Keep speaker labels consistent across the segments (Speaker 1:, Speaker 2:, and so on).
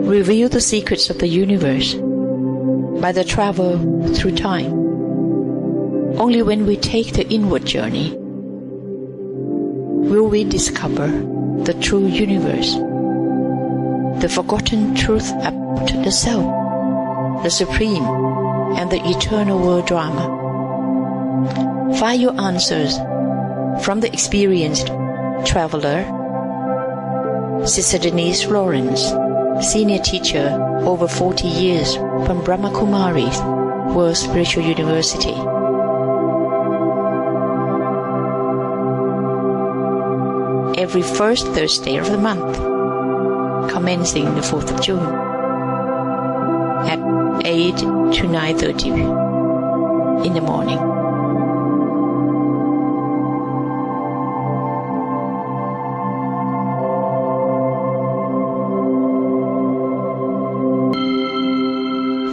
Speaker 1: reveal the secrets of the universe by the travel through time. Only when we take the inward journey will we discover the true universe, the forgotten truth about the self, the supreme and the eternal world drama. Find your answers from the experienced traveler, Sister Denise Lawrence, senior teacher over 40 years from Brahma Kumaris, World Spiritual University. Every first Thursday of the month, commencing the 4th of June, at 8 to 9:30 in the morning.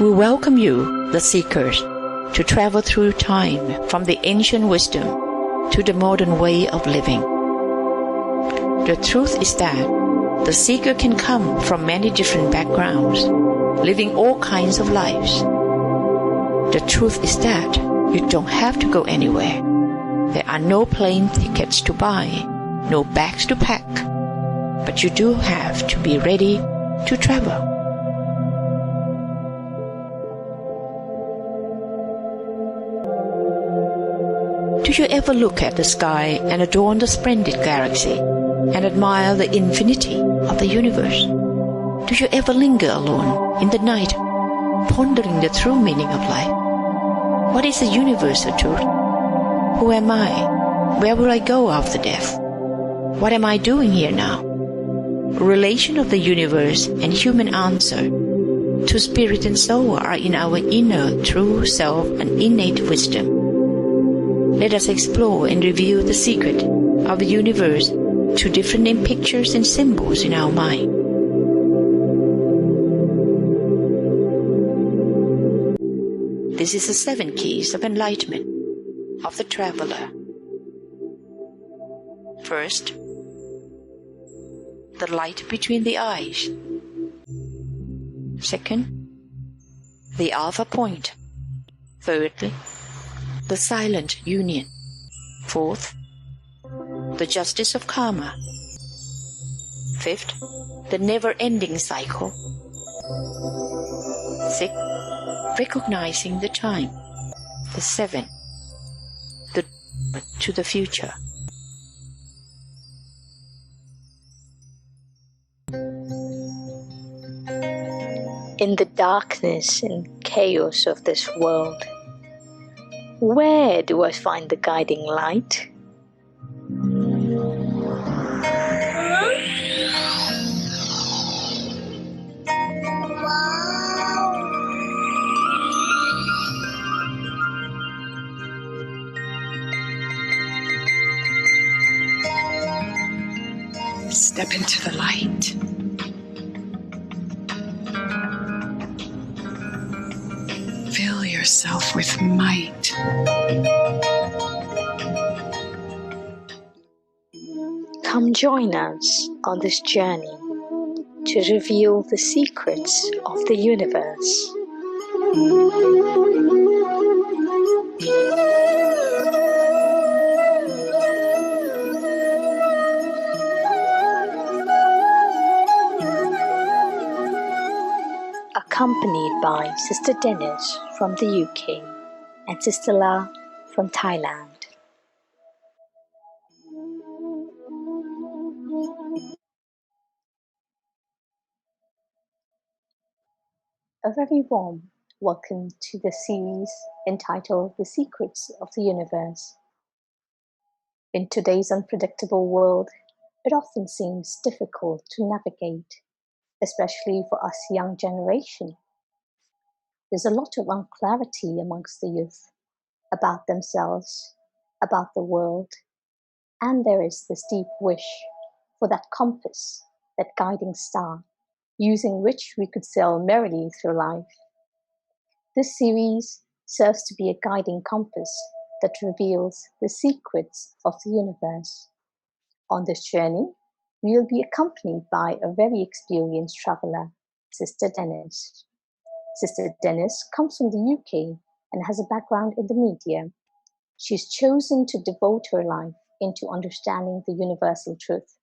Speaker 1: We welcome you, the seekers, to travel through time from the ancient wisdom to the modern way of living. The truth is that the seeker can come from many different backgrounds, living all kinds of lives. The truth is that you don't have to go anywhere. There are no plane tickets to buy, no bags to pack, but you do have to be ready to travel. Do you ever look at the sky and adorn the splendid galaxy and admire the infinity of the universe? Do you ever linger alone in the night, pondering the true meaning of life? What is the universal truth? Who am I? Where will I go after death? What am I doing here now? Relation of the universe and human answer to spirit and soul are in our inner true self and innate wisdom. Let us explore and reveal the secret of the universe to different pictures and symbols in our mind. This is the 7 keys of enlightenment of the traveler. First, the light between the eyes. Second, the alpha point. Thirdly, the silent union. Fourth, the justice of karma. Fifth, the never-ending cycle. Sixth, recognizing the time. The 7, the to the future.
Speaker 2: In the darkness and chaos of this world, where do I find the guiding light?
Speaker 3: Step into the light. Fill yourself with might.
Speaker 2: Come join us on this journey to reveal the secrets of the universe. Accompanied by Sister Dennis from the UK and Sister La from Thailand. A very warm welcome to the series entitled The Secrets of the Universe. In today's unpredictable world, it often seems difficult to navigate, especially for us young generation. There's a lot of unclarity amongst the youth about themselves, about the world, and there is this deep wish for that compass, that guiding star, using which we could sail merrily through life. This series serves to be a guiding compass that reveals the secrets of the universe. On this journey, we will be accompanied by a very experienced traveler, Sister Dennis. Sister Dennis comes from the UK and has a background in the media. She's chosen to devote her life into understanding the universal truth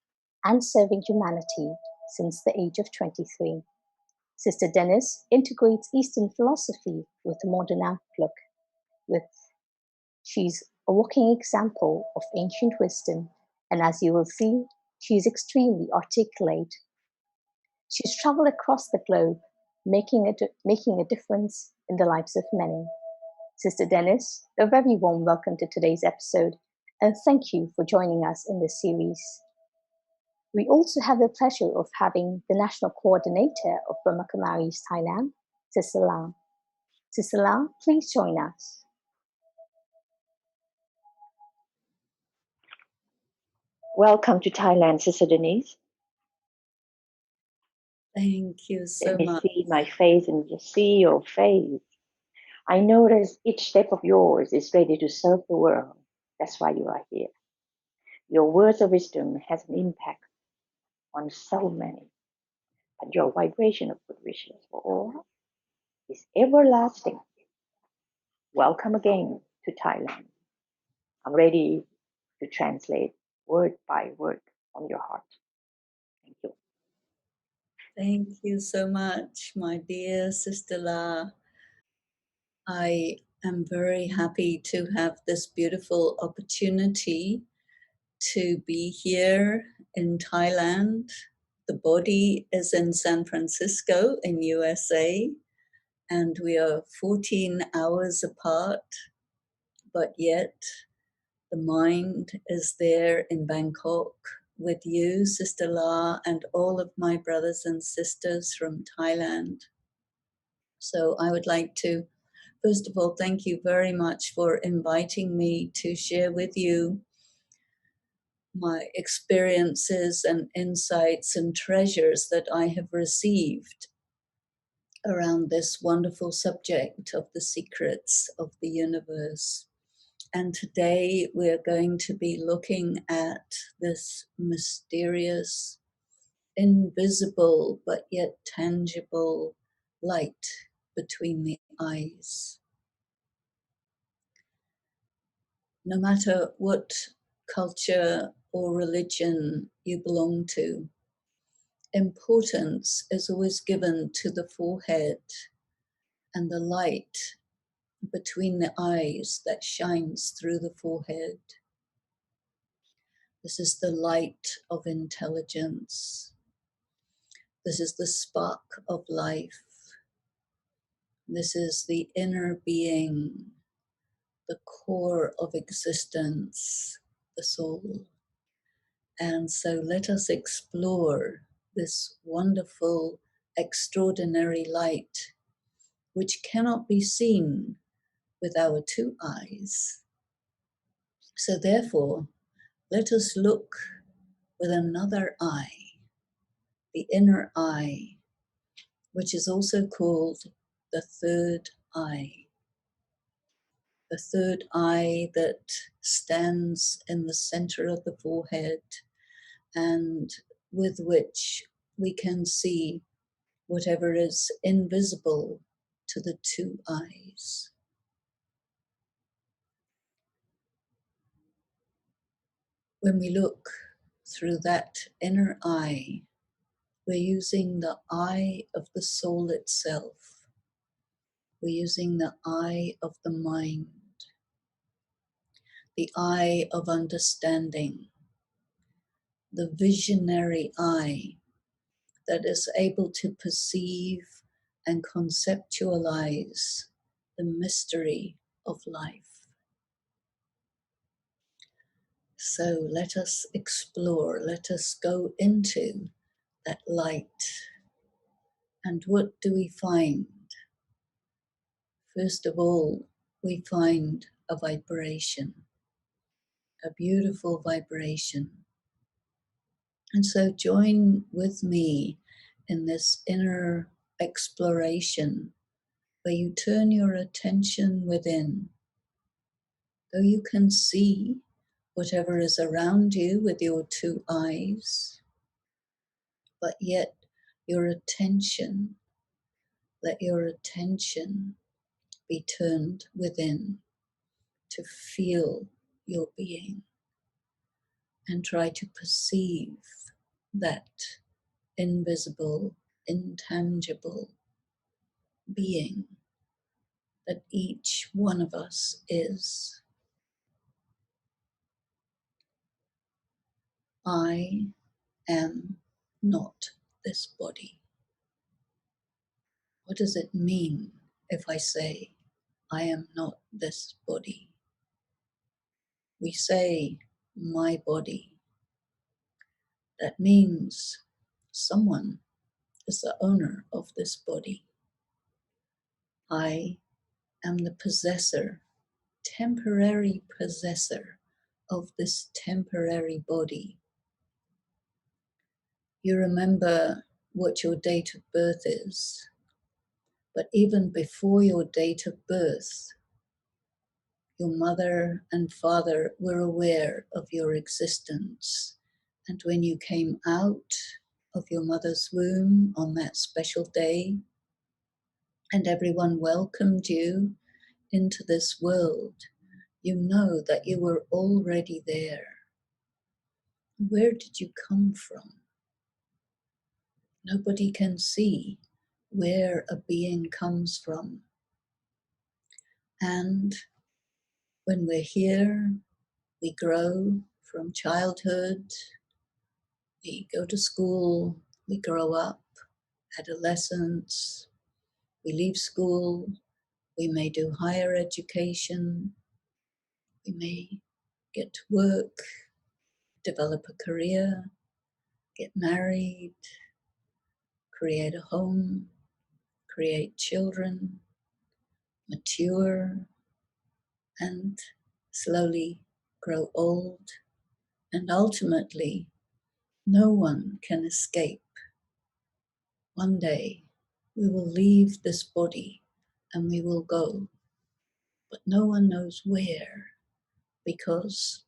Speaker 2: and serving humanity since the age of 23. Sister Dennis integrates Eastern philosophy with a modern outlook. She's a walking example of ancient wisdom, and as you will see, she is extremely articulate. She's traveled across the globe, making a difference in the lives of many. Sister Dennis, a very warm welcome to today's episode, and thank you for joining us in this series. We also have the pleasure of having the National Coordinator of Brahma Kumaris, Thailand, Sister La. Sister La, please join us.
Speaker 4: Welcome to Thailand, Sister Denise.
Speaker 5: Thank you so
Speaker 4: Let me
Speaker 5: much.
Speaker 4: see my face and just see your face. I notice each step of yours is ready to serve the world. That's why you are here. Your words of wisdom has an impact on so many, but your vibration of good wishes for all is everlasting. Welcome again to Thailand. I'm ready to translate word by word from your heart. Thank you.
Speaker 5: Thank you so much, my dear Sister La. I am very happy to have this beautiful opportunity to be here in Thailand. The body is in San Francisco in USA, and we are 14 hours apart, but yet the mind is there in Bangkok with you, Sister La, and all of my brothers and sisters from Thailand. So I would like to, first of all, thank you very much for inviting me to share with you my experiences and insights and treasures that I have received around this wonderful subject of the secrets of the universe. And today we're going to be looking at this mysterious, invisible, but yet tangible light between the eyes. No matter what culture or religion you belong to, importance is always given to the forehead and the light between the eyes that shines through the forehead. This is the light of intelligence. This is the spark of life. This is the inner being, the core of existence, the soul. And so let us explore this wonderful, extraordinary light, which cannot be seen with our two eyes. So therefore, let us look with another eye, the inner eye, which is also called the third eye. The third eye that stands in the center of the forehead and with which we can see whatever is invisible to the two eyes. When we look through that inner eye, we're using the eye of the soul itself. We're using the eye of the mind, the eye of understanding, the visionary eye that is able to perceive and conceptualize the mystery of life. So let us explore, let us go into that light. And what do we find? First of all, we find a vibration, a beautiful vibration. And so join with me in this inner exploration where you turn your attention within. Though you can see whatever is around you with your two eyes, but yet your attention let your attention be turned within to feel your being and try to perceive that invisible, intangible being that each one of us is. I am not this body. What does it mean if I say, I am not this body? We say, my body. That means someone is the owner of this body. I am the possessor, temporary possessor of this temporary body. You remember what your date of birth is, but even before your date of birth, your mother and father were aware of your existence. And when you came out of your mother's womb on that special day, and everyone welcomed you into this world, you know that you were already there. Where did you come from? Nobody can see where a being comes from. And when we're here, we grow from childhood, we go to school, we grow up, adolescence, we leave school, we may do higher education, we may get to work, develop a career, get married, create a home, create children, mature, and slowly grow old. And ultimately, no one can escape. One day, we will leave this body and we will go. But no one knows where, because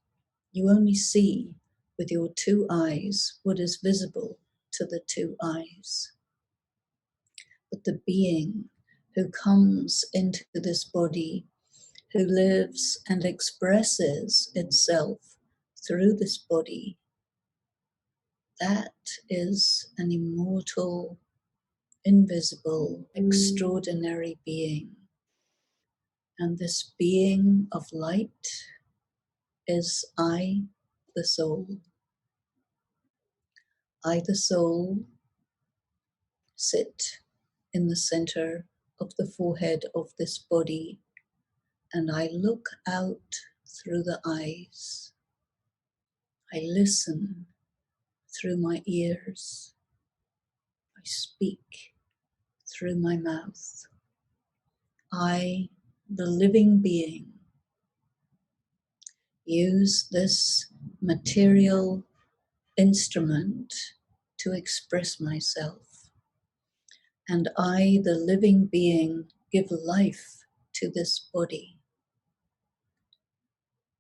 Speaker 5: you only see with your two eyes what is visible to the two eyes. But the being who comes into this body, who lives and expresses itself through this body, that is an immortal, invisible, extraordinary being. And this being of light is I, the soul. I, the soul, sit in the center of the forehead of this body, and I look out through the eyes. I listen through my ears. I speak through my mouth. I, the living being, use this material instrument to express myself. And I, the living being, give life to this body.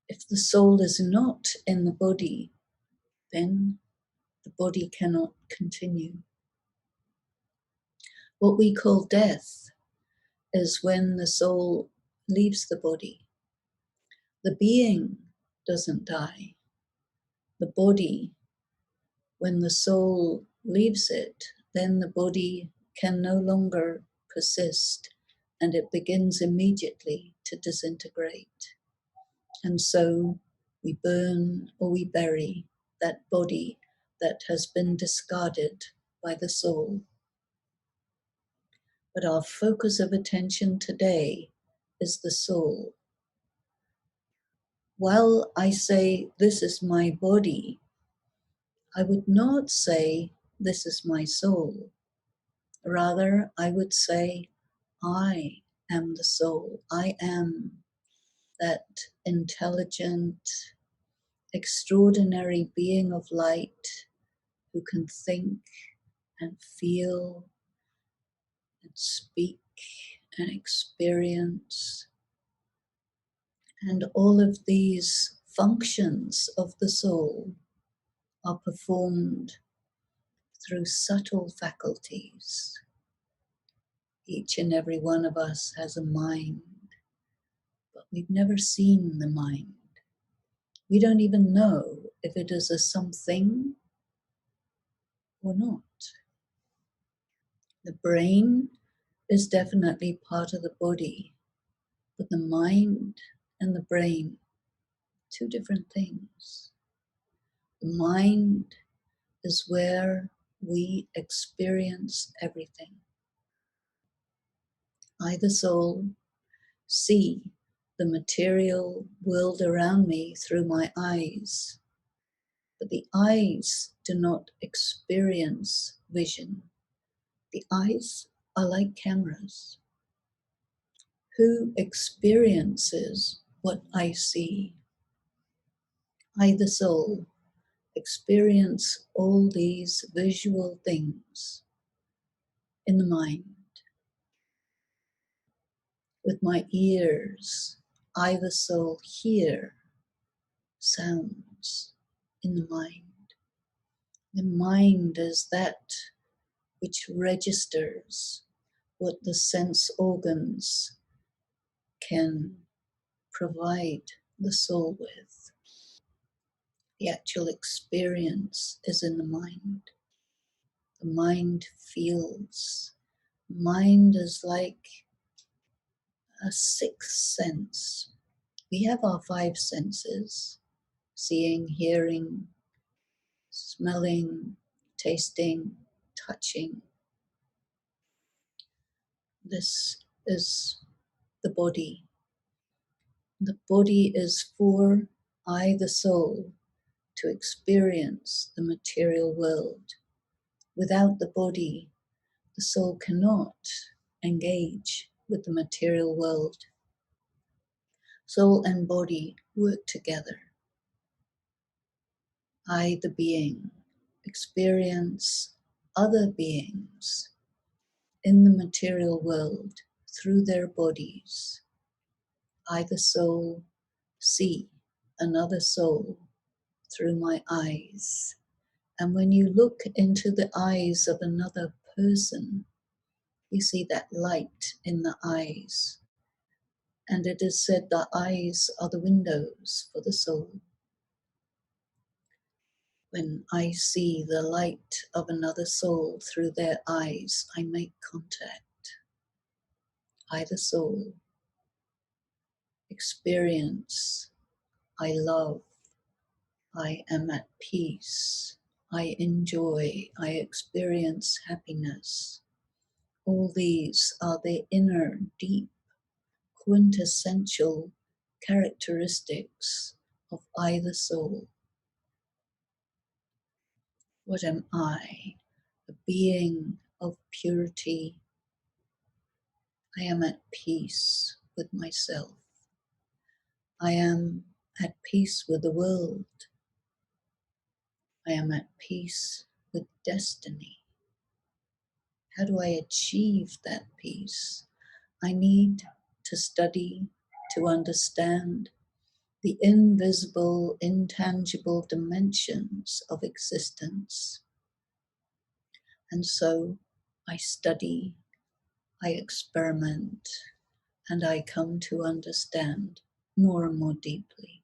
Speaker 5: If the soul is not in the body, then the body cannot continue. What we call death is when the soul leaves the body. The being doesn't die. The body, when the soul leaves it, then the body can no longer persist, and it begins immediately to disintegrate. And so we burn or we bury that body that has been discarded by the soul. But our focus of attention today is the soul. While I say, this is my body, I would not say, this is my soul. Rather, I would say, I am the soul. I am that intelligent, extraordinary being of light who can think and feel and speak and experience. And all of these functions of the soul are performed through subtle faculties. Each and every one of us has a mind, but we've never seen the mind. We don't even know if it is a something or not. The brain is definitely part of the body, but the mind and the brain, two different things. The mind is where we experience everything. I, the soul, see the material world around me through my eyes, but the eyes do not experience vision. The eyes are like cameras. Who experiences what I see? I, the soul, experience all these visual things in the mind. With my ears, I, the soul, hear sounds in the mind. The mind is that which registers what the sense organs can provide the soul with. The actual experience is in the mind. The mind feels. Mind is like a sixth sense. We have our five senses: seeing, hearing, smelling, tasting, touching. This is the body. The body is for I, the soul, to experience the material world. Without the body, the soul cannot engage with the material world. Soul and body work together. I, the being, experience other beings in the material world through their bodies. I, the soul, see another soul through my eyes. And when you look into the eyes of another person, you see that light in the eyes. And it is said the eyes are the windows for the soul. When I see the light of another soul through their eyes, I make contact. I, the soul, experience, I love, I am at peace, I enjoy, I experience happiness. All these are the inner, deep, quintessential characteristics of I, the soul. What am I? A being of purity. I am at peace with myself. I am at peace with the world. I am at peace with destiny. How do I achieve that peace? I need to study, to understand the invisible, intangible dimensions of existence. And so I study, I experiment, and I come to understand more and more deeply.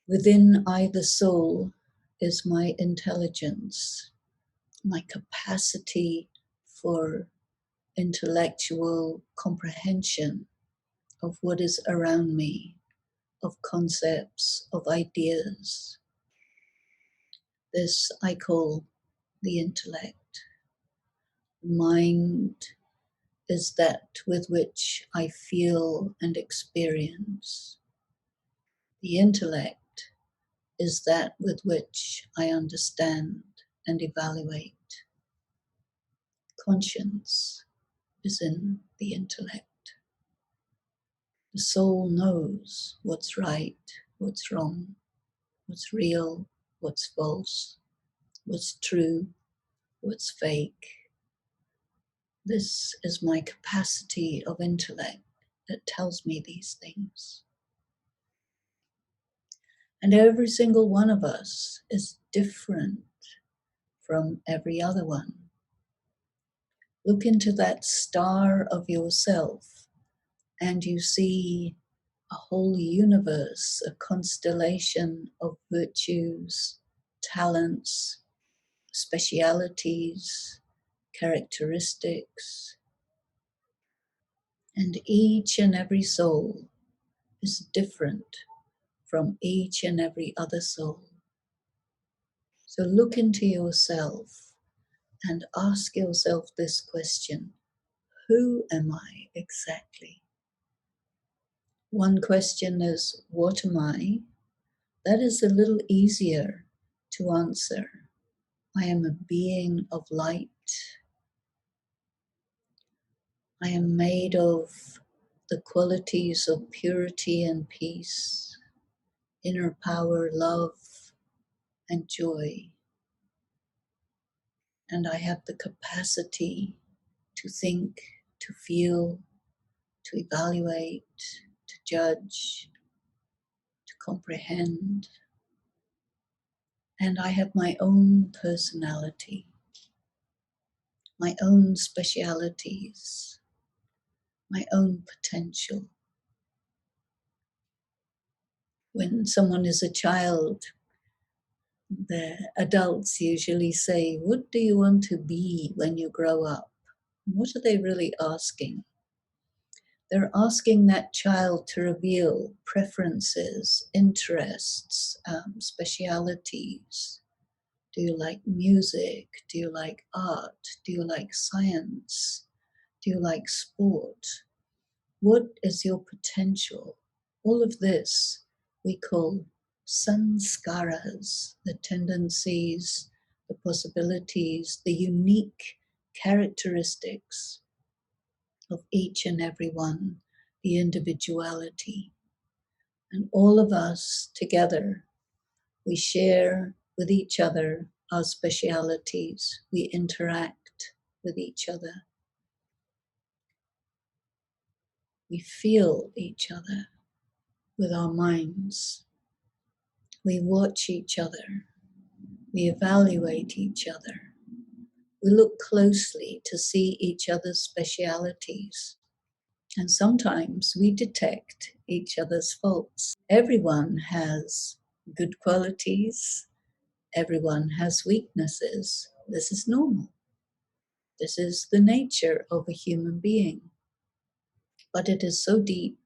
Speaker 5: Within I, the soul, is my intelligence, my capacity for intellectual comprehension of what is around me, of concepts, of ideas. This I call the intellect. Mind is that with which I feel and experience. The intellect is that with which I understand and evaluate. Conscience is in the intellect. The soul knows what's right, what's wrong, what's real, what's false, what's true, what's fake. This is my capacity of intellect that tells me these things. And every single one of us is different from every other one. Look into that star of yourself and you see a whole universe, a constellation of virtues, talents, specialities, characteristics. And each and every soul is different from each and every other soul. So look into yourself and ask yourself this question: who am I exactly? One question is, what am I? That is a little easier to answer. I am a being of light. I am made of the qualities of purity and peace, inner power, love, and joy. And I have the capacity to think, to feel, to evaluate, to judge, to comprehend. And I have my own personality, my own specialities, my own potential. When someone is a child, the adults usually say, "What do you want to be when you grow up?" What are they really asking? They're asking that child to reveal preferences, interests, specialities. Do you like music? Do you like art? Do you like science? Do you like sport? What is your potential? All of this we call sanskaras, the tendencies, the possibilities, the unique characteristics of each and every one, the individuality. And all of us together, we share with each other our specialities, we interact with each other, we feel each other with our minds, we watch each other, we evaluate each other, we look closely to see each other's specialities. And sometimes we detect each other's faults. Everyone has good qualities. Everyone has weaknesses. This is normal. This is the nature of a human being. But it is so deep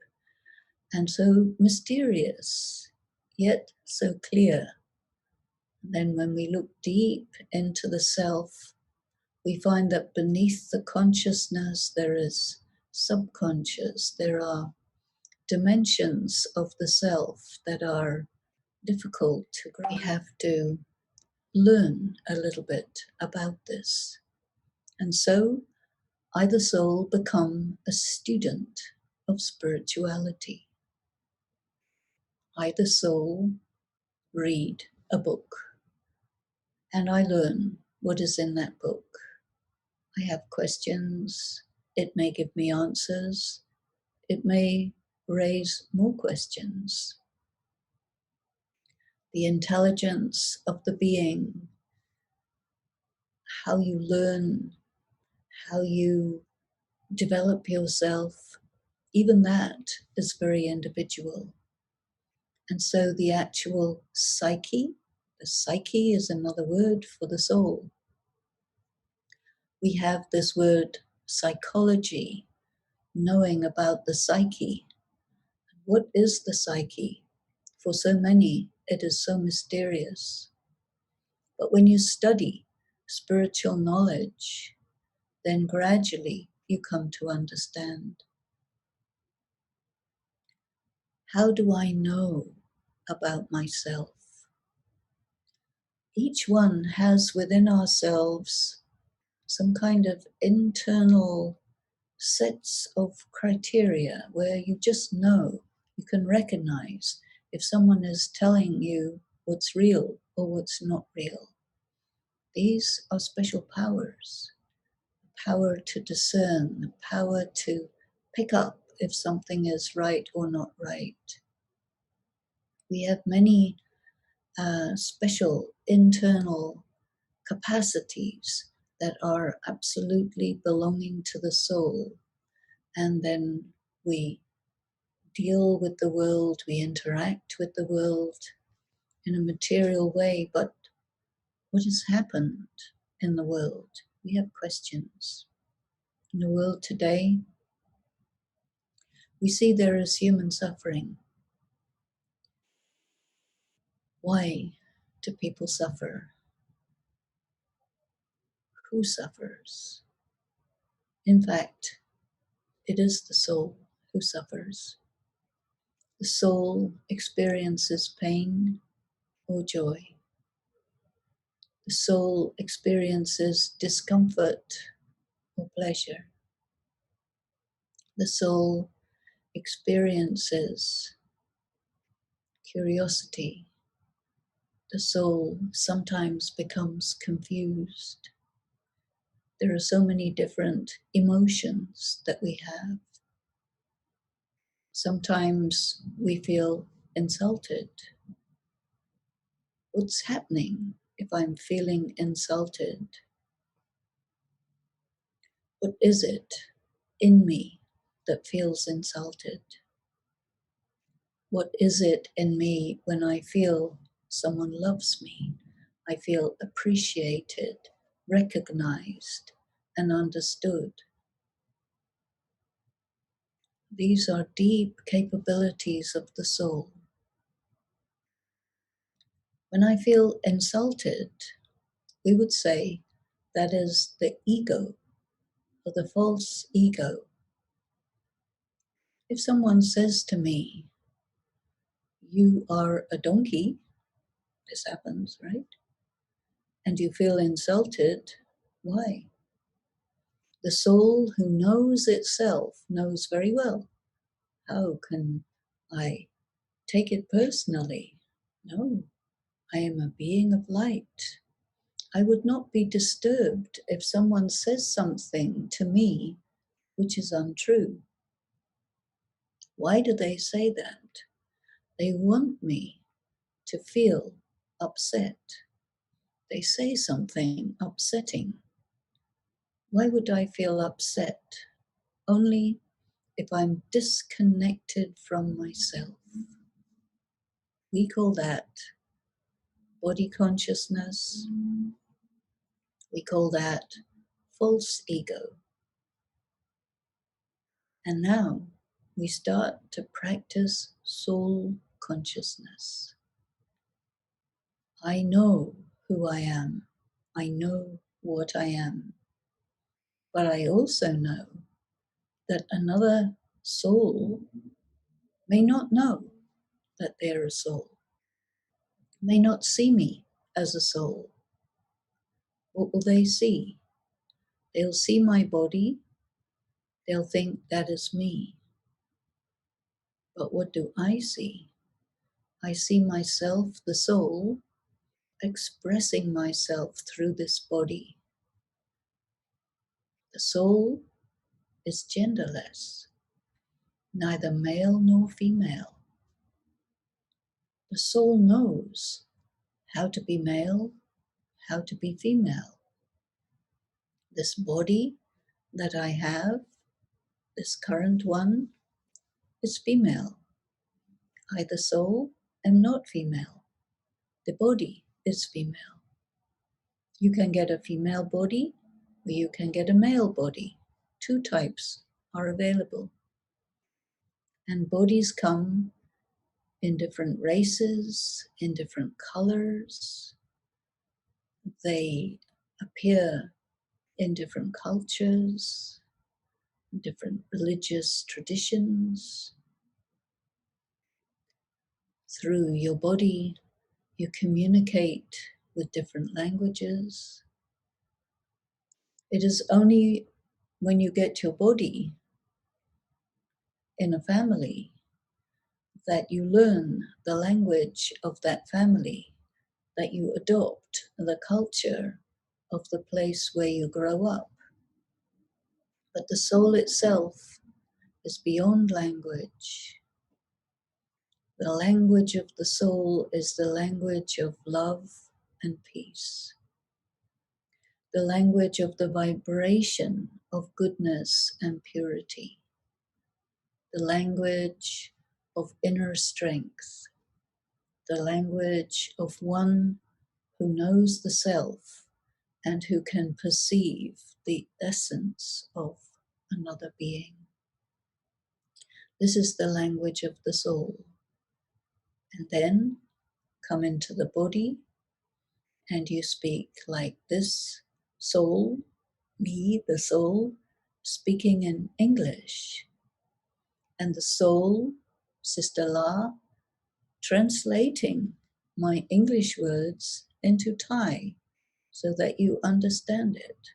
Speaker 5: and so mysterious, yet so clear. Then when we look deep into the self, we find that beneath the consciousness there is subconscious. There are dimensions of the self that are difficult to grasp. We have to learn a little bit about this. And so either soul become a student of spirituality. Either soul read a book, and I learn what is in that book. I have questions. It may give me answers. It may raise more questions. The intelligence of the being, how you learn, how you develop yourself, even that is very individual. And so the actual psyche, the psyche is another word for the soul. We have this word psychology, knowing about the psyche. What is the psyche? For so many, it is so mysterious. But when you study spiritual knowledge, then gradually you come to understand. How do I know about myself? Each one has within ourselves some kind of internal sets of criteria where you just know, you can recognize if someone is telling you what's real or what's not real. These are special powers. The power to discern, the power to pick up if something is right or not right. We have many special internal capacities that are absolutely belonging to the soul. And then we deal with the world, we interact with the world in a material way, but what has happened in the world? We have questions. In the world today, we see there is human suffering. Why do people suffer? Who suffers? In fact, it is the soul who suffers. The soul experiences pain or joy. The soul experiences discomfort or pleasure. The soul experiences curiosity. The soul sometimes becomes confused. There are so many different emotions that we have. Sometimes we feel insulted. What's happening if I'm feeling insulted? What is it in me that feels insulted? What is it in me when I feel someone loves me? I feel appreciated, recognized, and understood. These are deep capabilities of the soul. When I feel insulted, we would say that is the ego, or the false ego. If someone says to me, "You are a donkey," this happens, right? And you feel insulted, why? The soul who knows itself knows very well. How can I take it personally? No, I am a being of light. I would not be disturbed if someone says something to me which is untrue. Why do they say that? They want me to feel upset. They say something upsetting. Why would I feel upset? Only if I'm disconnected from myself. We call that body consciousness. We call that false ego. And now we start to practice soul consciousness. I know who I am. I know what I am. But I also know that another soul may not know that they're a soul, may not see me as a soul. What will they see? They'll see my body, they'll think that is me. But what do I see? I see myself, the soul, expressing myself through this body. The soul is genderless, neither male nor female. The soul knows how to be male, how to be female. This body that I have, this current one, is female. I, the soul, am not female. The body is female. You can get a female body, or you can get a male body. Two types are available. And bodies come in different races, in different colors. They appear in different cultures, different religious traditions. Through your body, you communicate with different languages. It is only when you get your body in a family that you learn the language of that family, that you adopt the culture of the place where you grow up. But the soul itself is beyond language. The language of the soul is the language of love and peace. the language of the vibration of goodness and purity, the language of inner strength, the language of one who knows the self and who can perceive the essence of another being. This is the language of the soul. And then come into the body and you speak like this soul, me, the soul, speaking in English. And the soul, Sister La, translating my English words into Thai so that you understand it.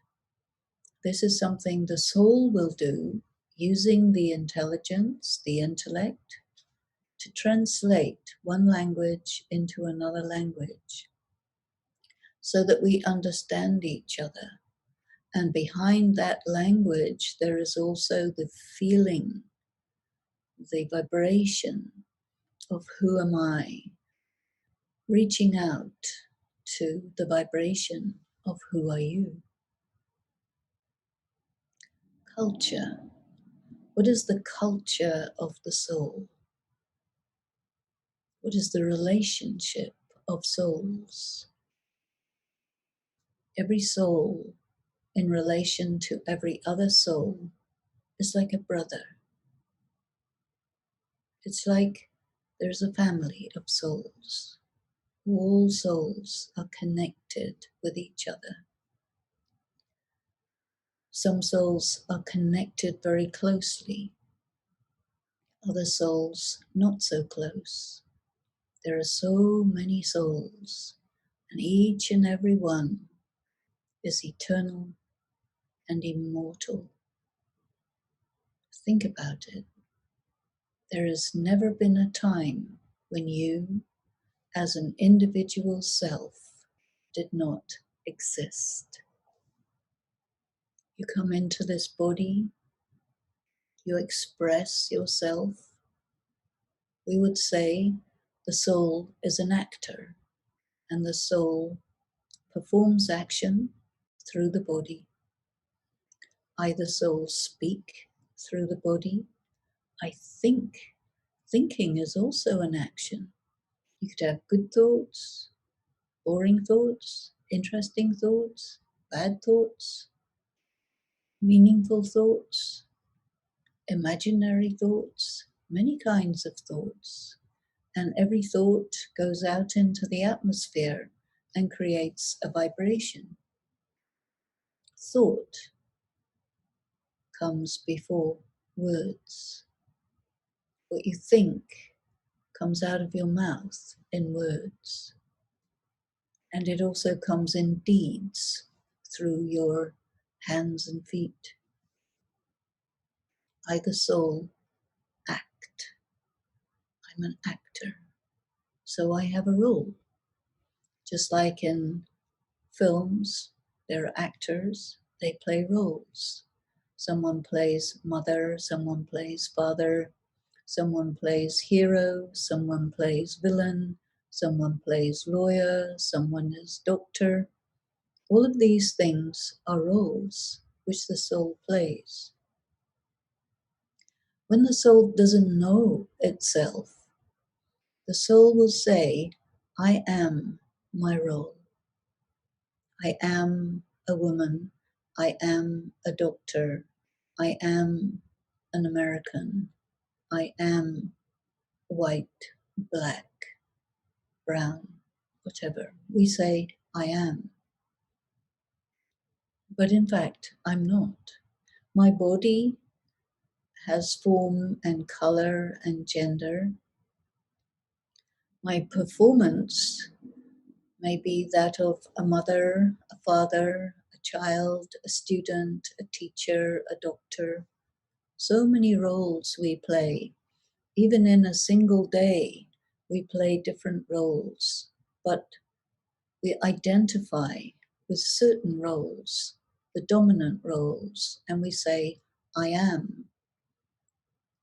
Speaker 5: This is something the soul will do using the intelligence, the intellect, to translate one language into another language so that we understand each other. And behind that language, there is also the feeling, the vibration of who am I, reaching out to the vibration of who are you. Culture. What is the culture of the soul? What is the relationship of souls? Every soul in relation to every other soul is like a brother. It's like there's a family of souls. All souls are connected with each other. Some souls are connected very closely, other souls not so close. There are so many souls, and each and every one is eternal and immortal. Think about it. There has never been a time when you, as an individual self, did not exist. You come into this body, you express yourself. We would say the soul is an actor, and the soul performs action through the body. Either souls speak through the body. I think. Thinking is also an action. You could have good thoughts, boring thoughts, interesting thoughts, bad thoughts, meaningful thoughts, imaginary thoughts, many kinds of thoughts. And every thought goes out into the atmosphere and creates a vibration. Thought comes before words. What you think comes out of your mouth in words. And it also comes in deeds through your hands and feet. I, the soul, act. I'm an actor. So I have a role. Just like in films, there are actors, they play roles. Someone plays mother, someone plays father, someone plays hero, someone plays villain, someone plays lawyer, someone is doctor. All of these things are roles which the soul plays. When the soul doesn't know itself, the soul will say, I am my role. I am a woman. I am a doctor. I am an American. I am white, black, brown, whatever. We say, I am. But in fact, I'm not. My body has form and color and gender. My performance may be that of a mother, a father, a child, a student, a teacher, a doctor. So many roles we play. Even in a single day, we play different roles, but we identify with certain roles, the dominant roles, and we say, I am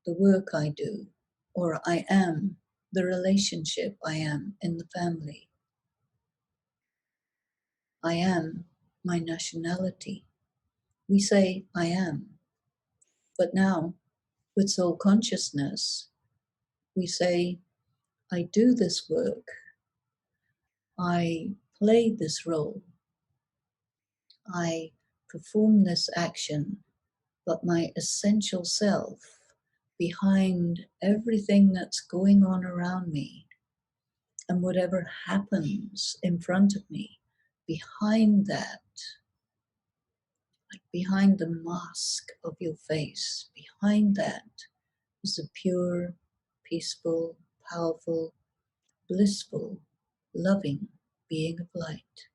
Speaker 5: the work I do, or I am the relationship I am in the family. I am my nationality. We say, I am. But now, with soul consciousness, we say, I do this work. I play this role. I perform this action. But my essential self, behind everything that's going on around me, and whatever happens in front of me, behind that, like behind the mask of your face, behind that is a pure, peaceful, powerful, blissful, loving being of light.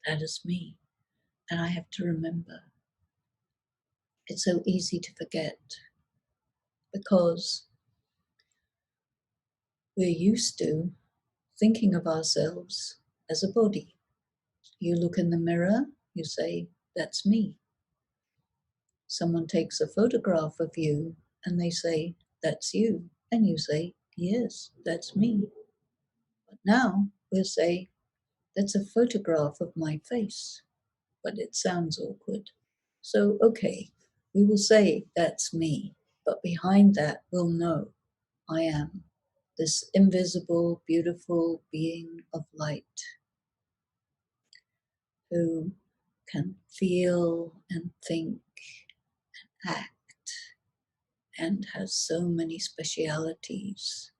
Speaker 5: That is me. And I have to remember. It's so easy to forget because we're used to thinking of ourselves as a body. You look in the mirror, you say, that's me. Someone takes a photograph of you and they say, that's you. And you say, yes, that's me. But now we'll say, that's a photograph of my face. But it sounds awkward. So, okay, we will say, that's me. But behind that, we'll know I am this invisible, beautiful being of light who can feel and think, act, and has so many specialities.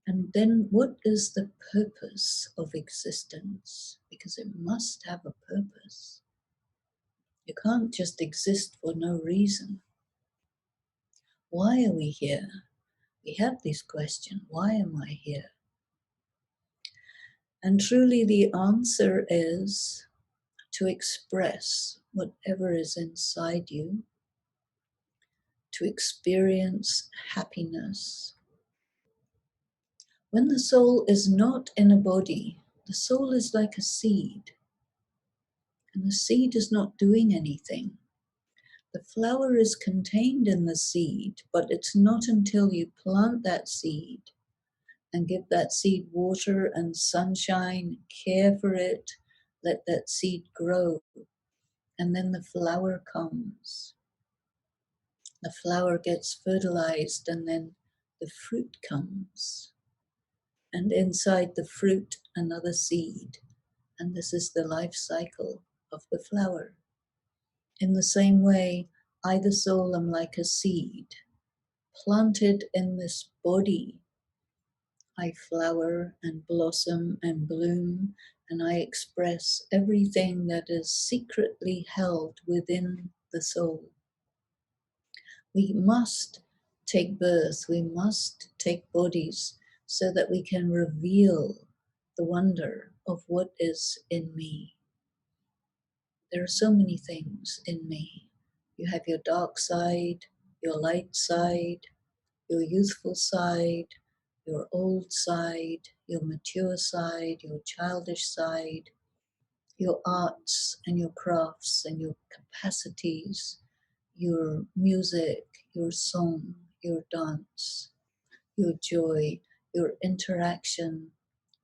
Speaker 5: And then what is the purpose of existence? Because it must have a purpose. You can't just exist for no reason. Why are we here? We have this question, why am I here? And truly the answer is to express whatever is inside you, to experience happiness. When the soul is not in a body, the soul is like a seed, and the seed is not doing anything. The flower is contained in the seed, but it's not until you plant that seed and give that seed water and sunshine, care for it, let that seed grow, and then the flower comes. The flower gets fertilized and then the fruit comes. And inside the fruit, another seed. And this is the life cycle of the flower. In the same way, I, the soul, am like a seed, planted in this body. I flower and blossom and bloom, and I express everything that is secretly held within the soul. We must take birth, we must take bodies so that we can reveal the wonder of what is in me. There are so many things in me. You have your dark side, your light side, your youthful side, your old side, your mature side, your childish side, your arts and your crafts and your capacities, your music, your song, your dance, your joy, your interaction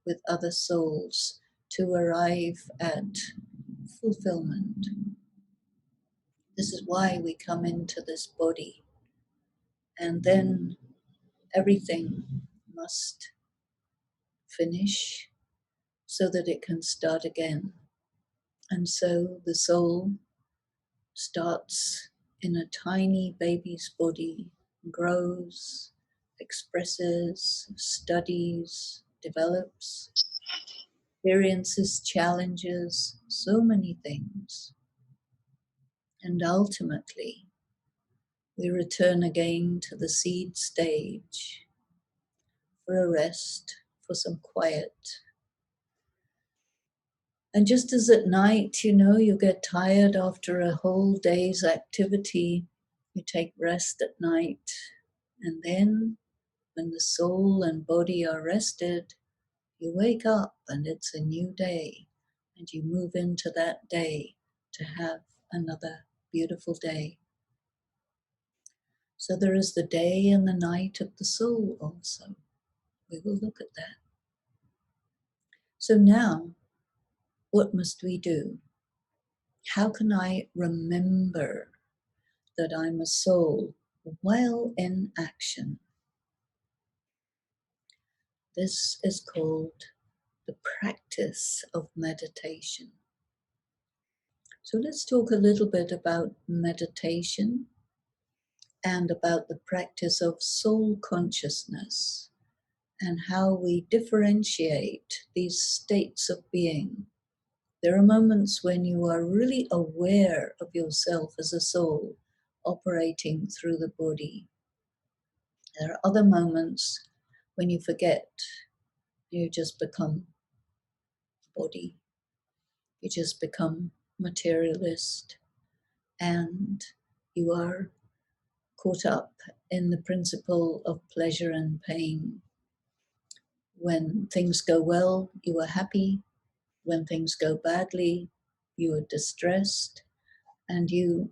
Speaker 5: with other souls to arrive at fulfillment. This is why we come into this body. And then everything must finish so that it can start again. And so the soul starts in a tiny baby's body, grows, expresses, studies, develops, experiences, challenges, so many things. And ultimately, we return again to the seed stage for a rest, for some quiet. And just as at night, you get tired after a whole day's activity, you take rest at night. And then, when the soul and body are rested, you wake up and it's a new day. And you move into that day to have another beautiful day. So there is the day and the night of the soul also. We will look at that. So now, what must we do? How can I remember that I'm a soul while in action? This is called the practice of meditation. So let's talk a little bit about meditation and about the practice of soul consciousness and how we differentiate these states of being. There are moments when you are really aware of yourself as a soul operating through the body. There are other moments when you forget, you just become body, you just become materialist, and you are caught up in the principle of pleasure and pain. When things go well, you are happy. When things go badly, you are distressed, and you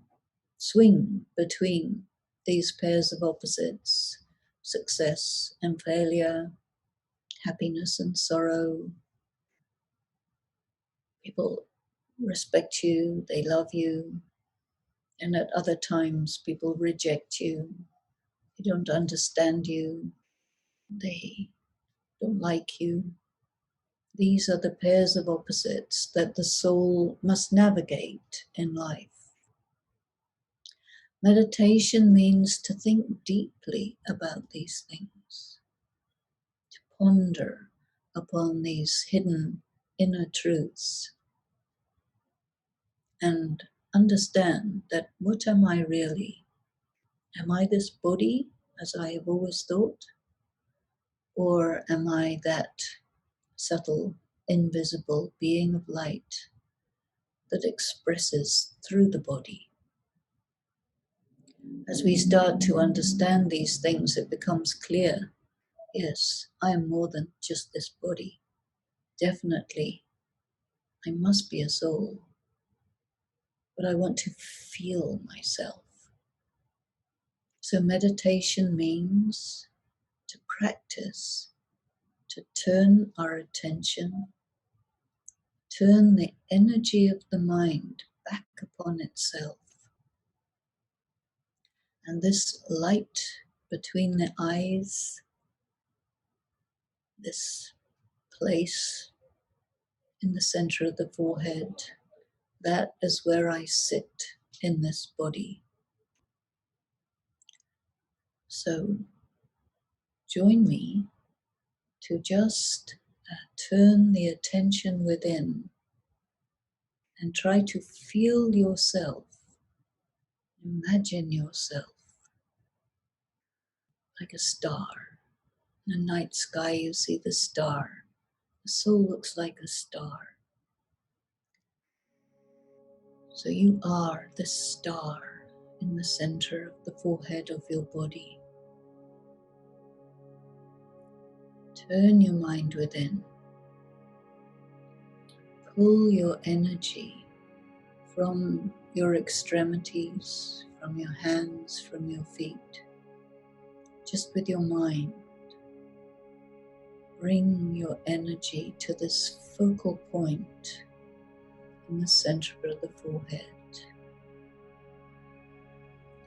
Speaker 5: swing between these pairs of opposites, success and failure, happiness and sorrow. People respect you, they love you, and at other times people reject you, they don't understand you, they don't like you. These are the pairs of opposites that the soul must navigate in life. Meditation means to think deeply about these things, to ponder upon these hidden inner truths, and understand that what am I really? Am I this body, as I have always thought? Or am I that subtle, invisible being of light that expresses through the body? As we start to understand these things, it becomes clear, yes, I am more than just this body. Definitely, I must be a soul, but I want to feel myself. So meditation means to practice, to turn our attention, turn the energy of the mind back upon itself. And this light between the eyes, this place in the center of the forehead, that is where I sit in this body. So join me to just turn the attention within and try to feel yourself. Imagine yourself like a star. In the night sky, you see the star. The soul looks like a star. So you are the star in the center of the forehead of your body. Turn your mind within. Pull your energy from your extremities, from your hands, from your feet, just with your mind. Bring your energy to this focal point in the center of the forehead.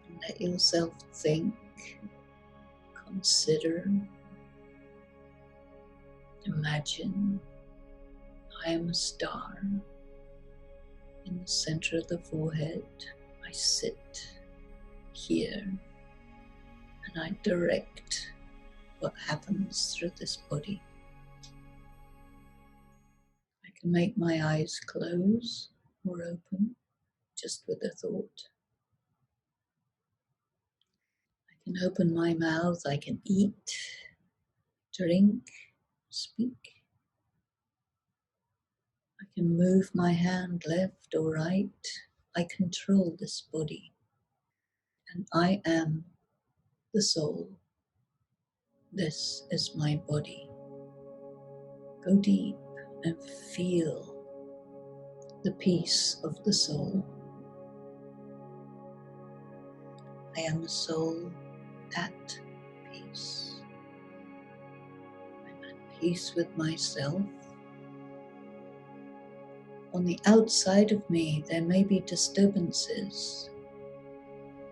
Speaker 5: And let yourself think, consider, imagine I am a star in the center of the forehead. I sit here and I direct what happens through this body. I can make my eyes close or open just with a thought. I can open my mouth, I can eat, drink, speak. I can move my hand left or right. I control this body. And I am the soul. This is my body. Go deep and feel the peace of the soul. I am a soul at peace. I'm at peace with myself, On the outside of me, there may be disturbances,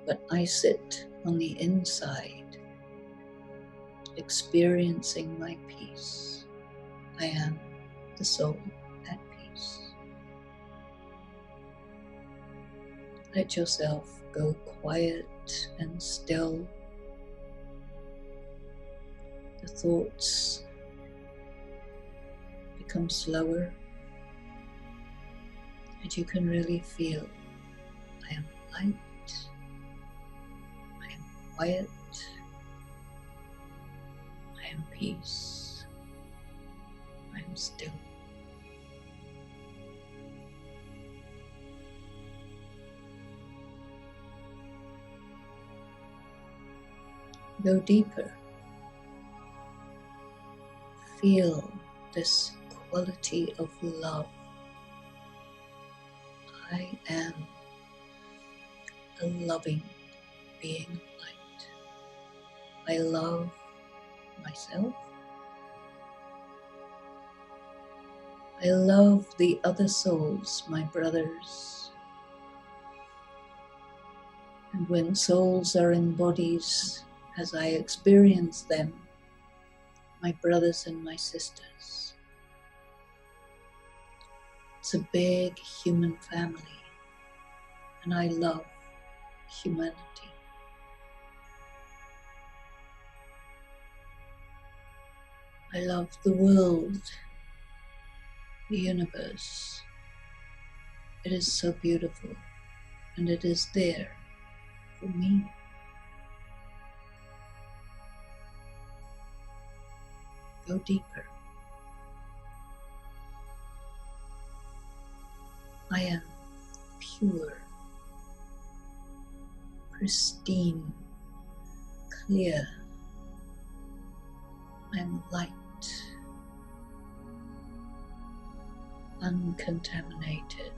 Speaker 5: but I sit on the inside, experiencing my peace. I am the soul at peace. Let yourself go quiet and still. The thoughts become slower, and you can really feel, I am light, I am quiet, I am peace, I am still. Go deeper. Feel this quality of love. I am a loving being of light. I love myself. I love the other souls, my brothers. And when souls are in bodies, as I experience them, my brothers and my sisters, it's a big human family, and I love humanity. I love the world, the universe. It is so beautiful, and it is there for me. Go deeper. I am pure, pristine, clear. I am light, uncontaminated.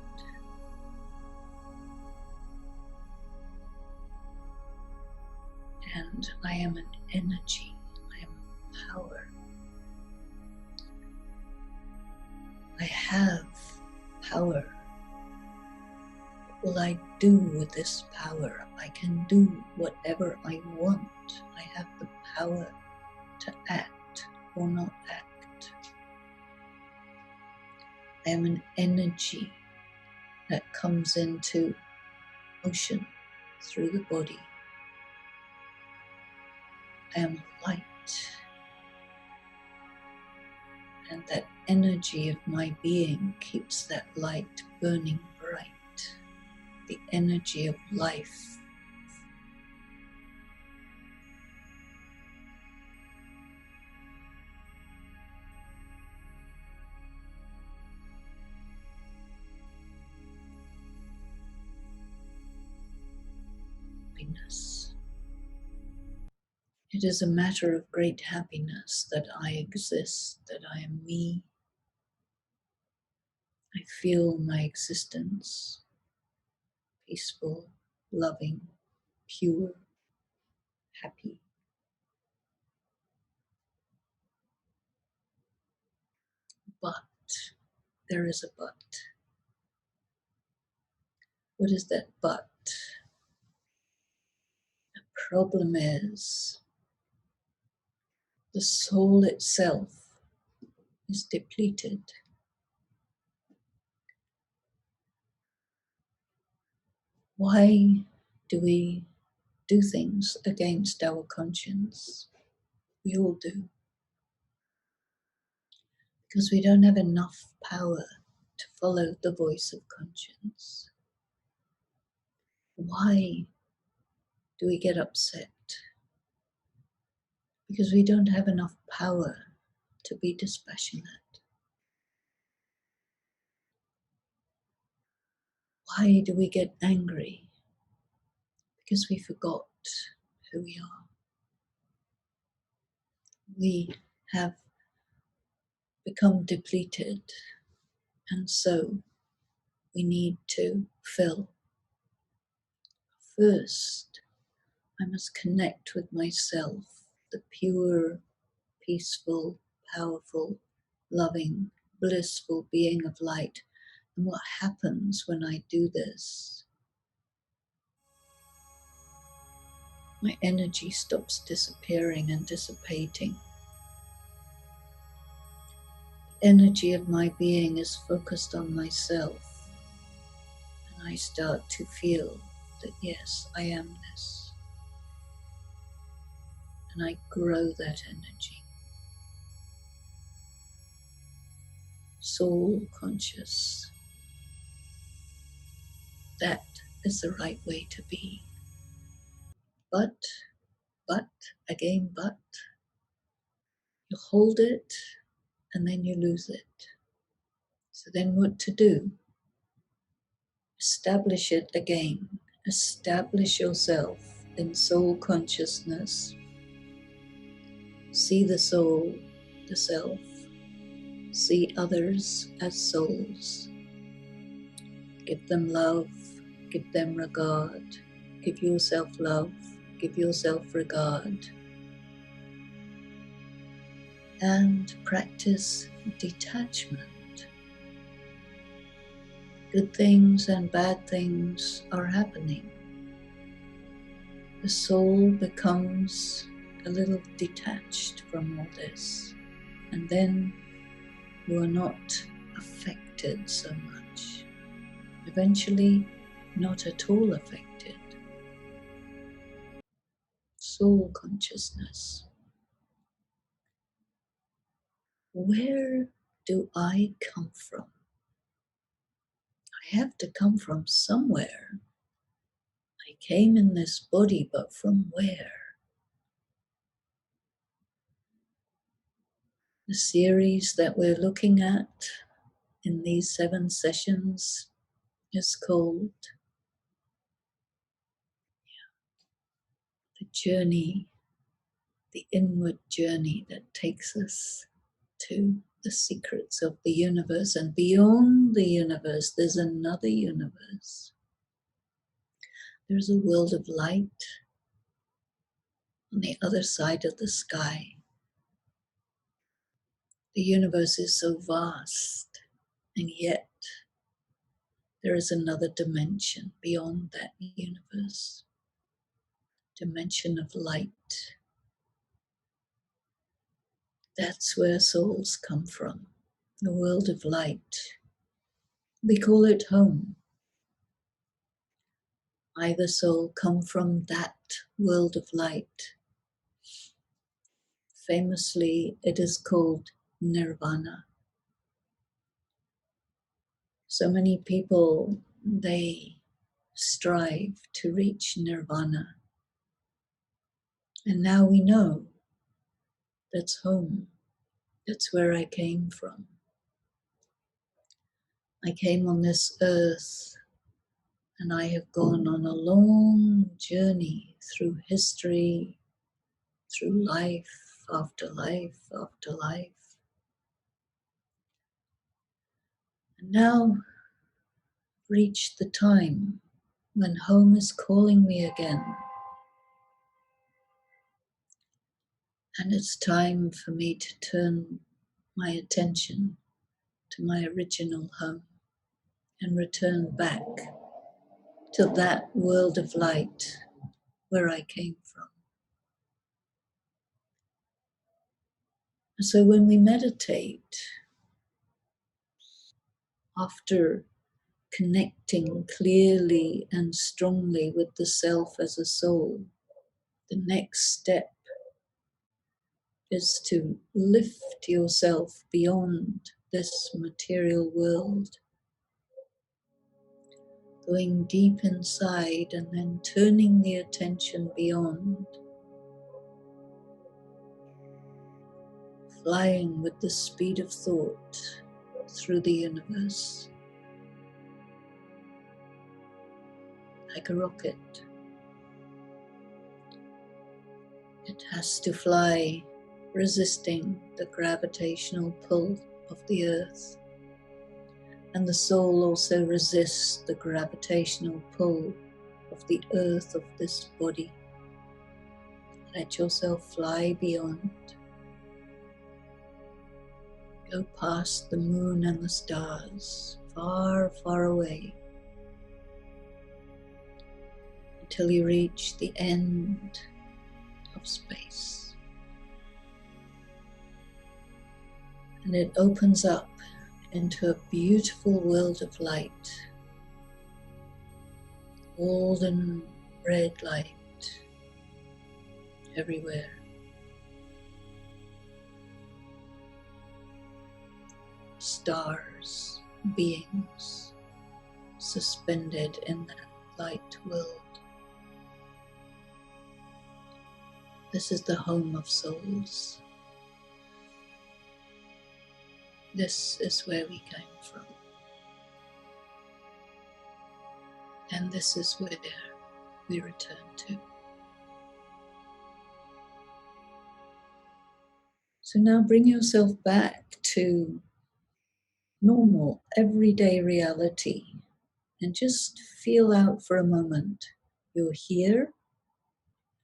Speaker 5: And I am an energy. I am power. I have power. What will I do with this power? I can do whatever I want. I have the power to act or not act. I am an energy that comes into motion through the body. I am light. And that energy of my being keeps that light burning bright. The energy of life. Happiness. It is a matter of great happiness that I exist, that I am me. I feel my existence peaceful, loving, pure, happy. But there is a but. What is that but? The problem is the soul itself is depleted. Why do we do things against our conscience? We all do. Because we don't have enough power to follow the voice of conscience. Why do we get upset? Because we don't have enough power to be dispassionate. Why do we get angry? Because we forgot who we are. We have become depleted, and so we need to fill. First, I must connect with myself, the pure, peaceful, powerful, loving, blissful being of light And what happens when I do this? My energy stops disappearing and dissipating. The energy of my being is focused on myself, and I start to feel that yes, I am this. And I grow that energy. Soul conscious. That is the right way to be. But, again, you hold it and then you lose it. So then what to do? Establish it again. Establish yourself in soul consciousness. See the soul, the self. See others as souls. Give them love. Give them regard. Give yourself love. Give yourself regard. And practice detachment. Good things and bad things are happening. The soul becomes a little detached from all this, and then you are not affected so much. Eventually, not at all affected. Soul consciousness. Where do I come from? I have to come from somewhere. I came in this body, but from where? The series that we're looking at in these 7 sessions is called the journey, the inward journey that takes us to the secrets of the universe. And beyond the universe, there's another universe. There's a world of light on the other side of the sky. The universe is so vast, and yet there is another dimension beyond that universe. Dimension of light. That's where souls come from, the world of light. We call it home. I, the soul, come from that world of light. Famously, it is called nirvana. So many people, they strive to reach nirvana. And now we know that's home. That's where I came from. I came on this earth, and I have gone on a long journey through history, through life after life after life. And now reached the time when home is calling me again. And it's time for me to turn my attention to my original home and return back to that world of light where I came from. So when we meditate, after connecting clearly and strongly with the self as a soul, the next step is to lift yourself beyond this material world, going deep inside and then turning the attention beyond, flying with the speed of thought through the universe, like a rocket. It has to fly resisting the gravitational pull of the earth. And the soul also resists the gravitational pull of the earth of this body. Let yourself fly beyond. Go past the moon and the stars far, far away, until you reach the end of space. And it opens up into a beautiful world of light, golden red light everywhere. Stars, beings suspended in that light world. This is the home of souls. This is where we came from. And this is where we return to. So now bring yourself back to normal, everyday reality and just feel out for a moment. You're here,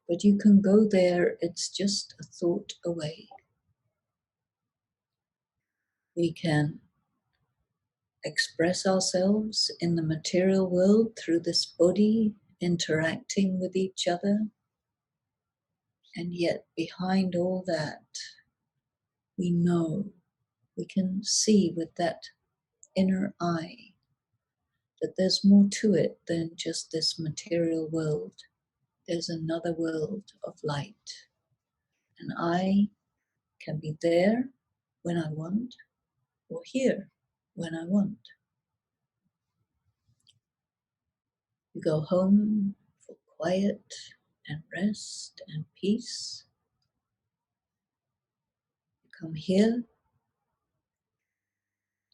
Speaker 5: but you can go there. It's just a thought away. We can express ourselves in the material world through this body, interacting with each other. And yet behind all that, we know, we can see with that inner eye that there's more to it than just this material world. There's another world of light. And I can be there when I want, or here when I want. You go home for quiet and rest and peace. You come here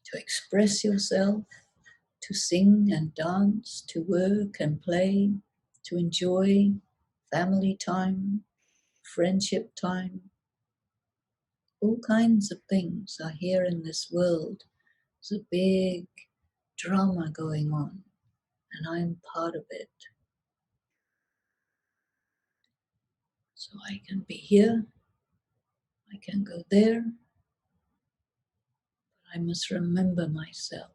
Speaker 5: to express yourself, to sing and dance, to work and play, to enjoy family time, friendship time. All kinds of things are here in this world. There's a big drama going on, and I'm part of it. So I can be here, I can go there, but I must remember myself.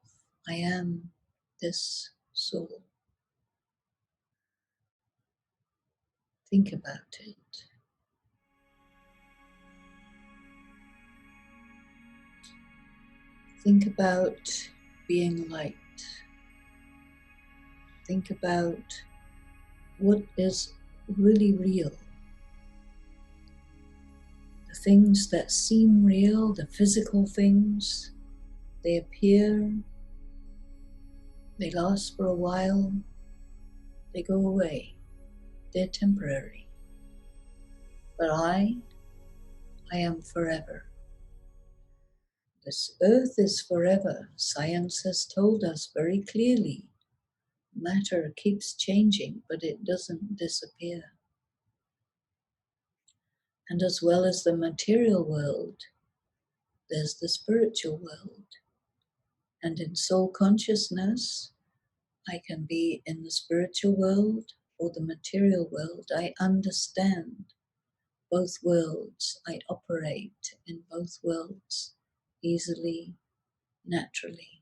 Speaker 5: I am this soul. Think about it. Think about being light. Think about what is really real. The things that seem real, the physical things, they appear, they last for a while, they go away, they're temporary. But I am forever. This earth is forever. Science has told us very clearly. Matter keeps changing, but it doesn't disappear. And as well as the material world, there's the spiritual world. And in soul consciousness, I can be in the spiritual world or the material world. I understand both worlds. I operate in both worlds easily, naturally.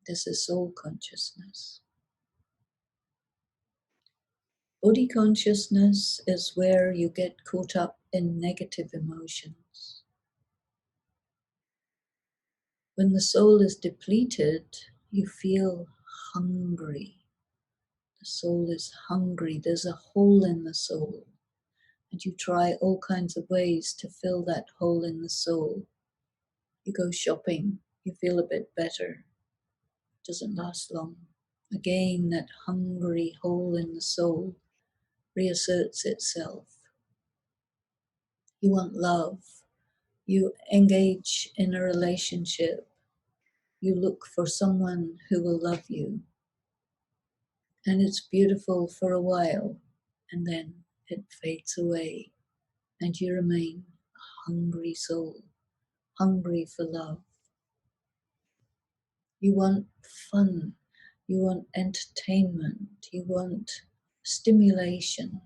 Speaker 5: This is soul consciousness. Body consciousness is where you get caught up in negative emotions. When the soul is depleted, you feel hungry. The soul is hungry. There's a hole in the soul. And you try all kinds of ways to fill that hole in the soul. You go shopping. You feel a bit better. It doesn't last long. Again, that hungry hole in the soul reasserts itself. You want love. You engage in a relationship. You look for someone who will love you. And it's beautiful for a while, and then it fades away, and you remain a hungry soul, hungry for love. You want fun. You want entertainment. You want stimulation.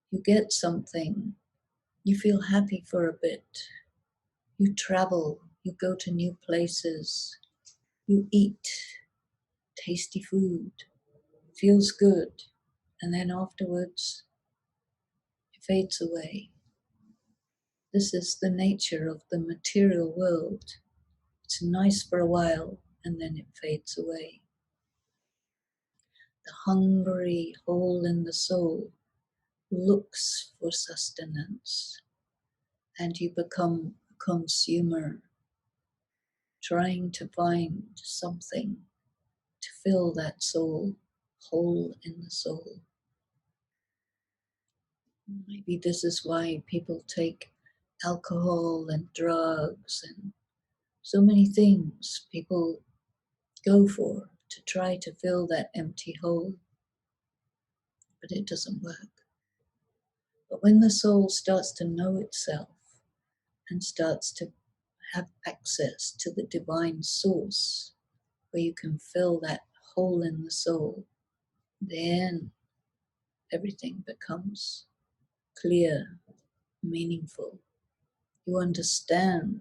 Speaker 5: You get something. You feel happy for a bit. You travel. You go to new places. You eat tasty food, feels good, and then afterwards it fades away. This is the nature of the material world. It's nice for a while and then it fades away. The hungry hole in the soul looks for sustenance, and you become a consumer, trying to find something to fill that soul, hole in the soul. Maybe this is why people take alcohol and drugs and so many things people go for to try to fill that empty hole, but it doesn't work. But when the soul starts to know itself and starts to have access to the divine source where you can fill that hole in the soul, then everything becomes clear, meaningful. You understand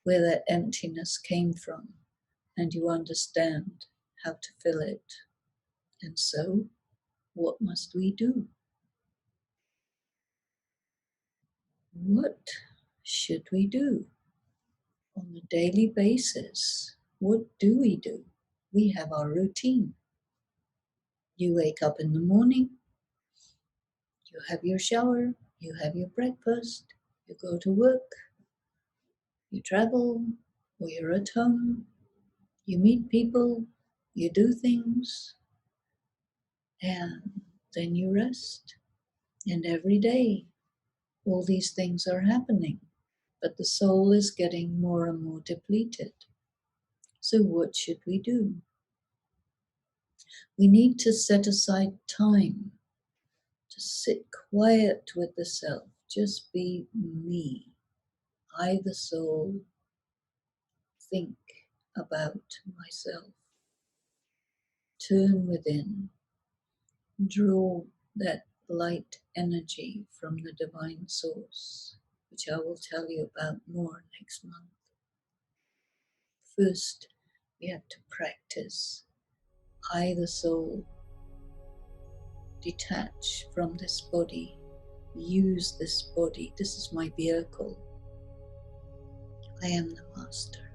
Speaker 5: where that emptiness came from, and you understand how to fill it. And so, what must we do? What should we do on a daily basis? What do? We have our routine. You wake up in the morning, you have your shower, you have your breakfast, you go to work, you travel, or you're at home, you meet people, you do things, and then you rest. And every day, all these things are happening, but the soul is getting more and more depleted. So what should we do? We need to set aside time to sit quiet with the self. Just be me. I, the soul, think about myself. Turn within. Draw that light energy from the divine source, which I will tell you about more next month. First, we have to practice. I, the soul, detach from this body, use this body. This is my vehicle. I am the master.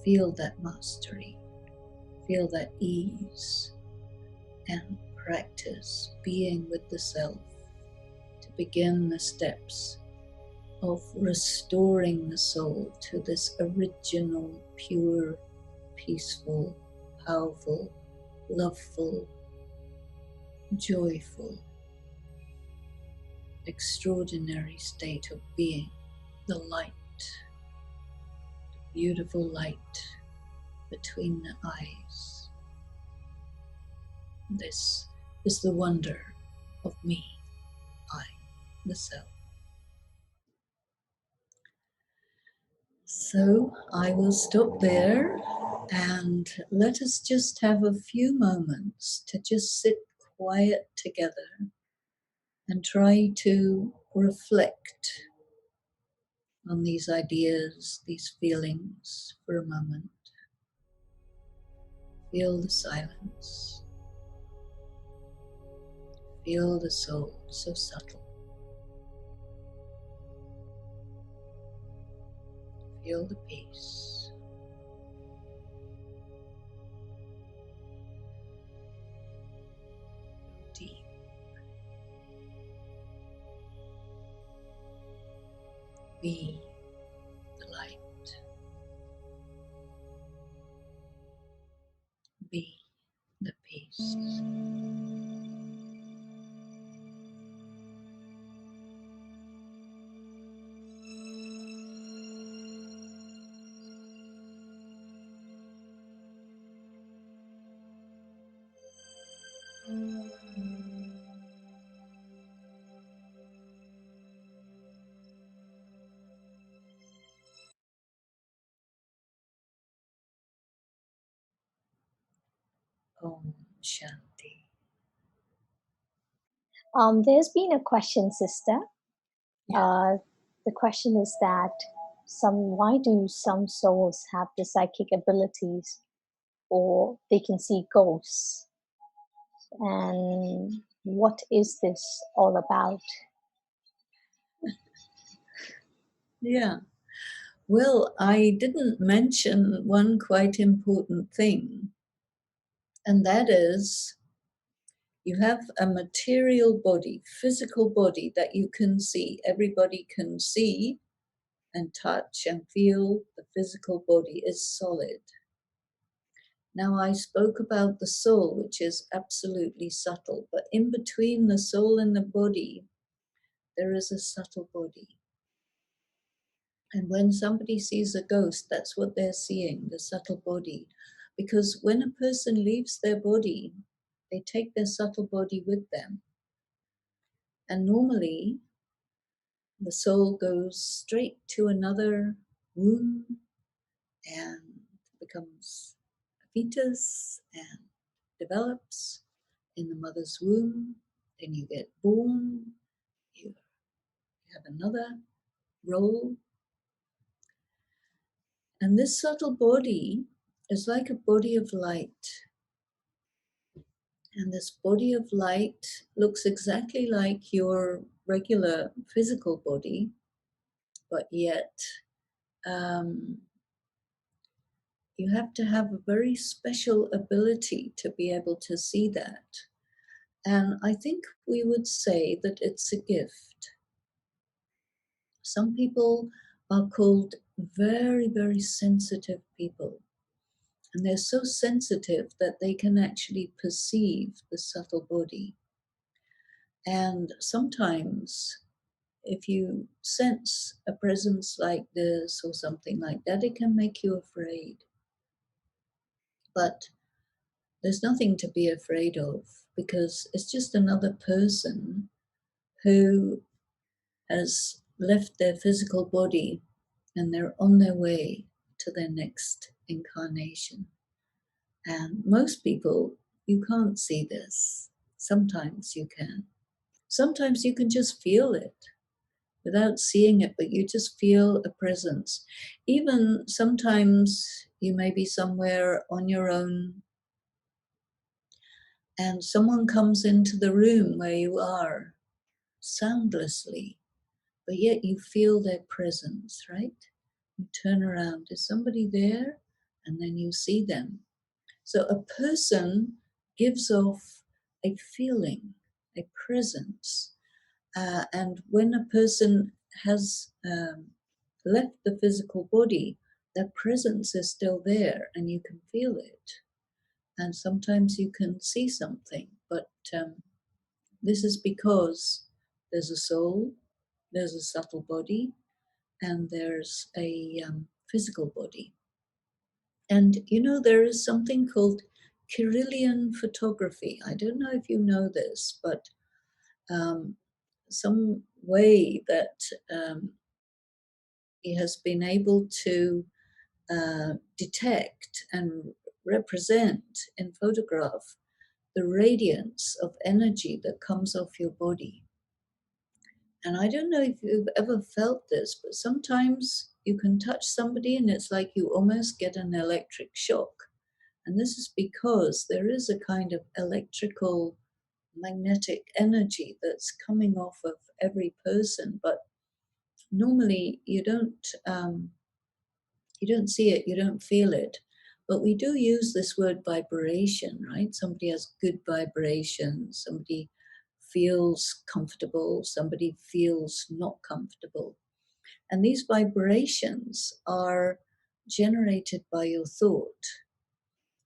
Speaker 5: Feel that mastery, feel that ease, and practice being with the self to begin the steps of restoring the soul to this original, pure, peaceful, powerful, loveful, joyful, extraordinary state of being, the light, the beautiful light between the eyes. This is the wonder of me, I, the self. So I will stop there and let us just have a few moments to just sit quiet together and try to reflect on these ideas, these feelings for a moment. Feel the silence. Feel the soul so subtle. Feel the peace. Deep. Be the light. Be the peace. Om Shanti.
Speaker 2: There's been a question, sister.
Speaker 5: Yeah.
Speaker 2: The question is that Why do some souls have the psychic abilities, or they can see ghosts? And what is this all about?
Speaker 5: Yeah. Well, I didn't mention one quite important thing, and that is you have a material body, physical body that you can see. Everybody can see and touch and feel. The physical body is solid. Now, I spoke about the soul, which is absolutely subtle, but in between the soul and the body, there is a subtle body. And when somebody sees a ghost, that's what they're seeing, the subtle body. Because when a person leaves their body, they take their subtle body with them. And normally, the soul goes straight to another womb and becomes a fetus and develops in the mother's womb. Then you get born, you have another role. And this subtle body is like a body of light. And this body of light looks exactly like your regular physical body, but yet you have to have a very special ability to be able to see that. And I think we would say that it's a gift. Some people are called very, very sensitive people. And they're so sensitive that they can actually perceive the subtle body. And sometimes, if you sense a presence like this or something like that, it can make you afraid. But there's nothing to be afraid of, because it's just another person who has left their physical body and they're on their way to their next incarnation. And most people, you can't see this. Sometimes you can. Sometimes you can just feel it without seeing it, but you just feel a presence. Even sometimes you may be somewhere on your own and someone comes into the room where you are soundlessly, but yet you feel their presence, right? You turn around, is somebody there? And then you see them. So a person gives off a feeling, a presence. And when a person has left the physical body, their presence is still there and you can feel it. And sometimes you can see something, but this is because there's a soul, there's a subtle body, and there's a physical body. And you know, there is something called Karelian photography. I don't know if you know this, but some way that he has been able to detect and represent in photograph the radiance of energy that comes off your body. And I don't know if you've ever felt this, but sometimes you can touch somebody and it's like you almost get an electric shock. And this is because there is a kind of electrical magnetic energy that's coming off of every person, but normally you don't see it, you don't feel it. But we do use this word vibration, right? Somebody has good vibration, somebody feels comfortable, somebody feels not comfortable. And these vibrations are generated by your thought.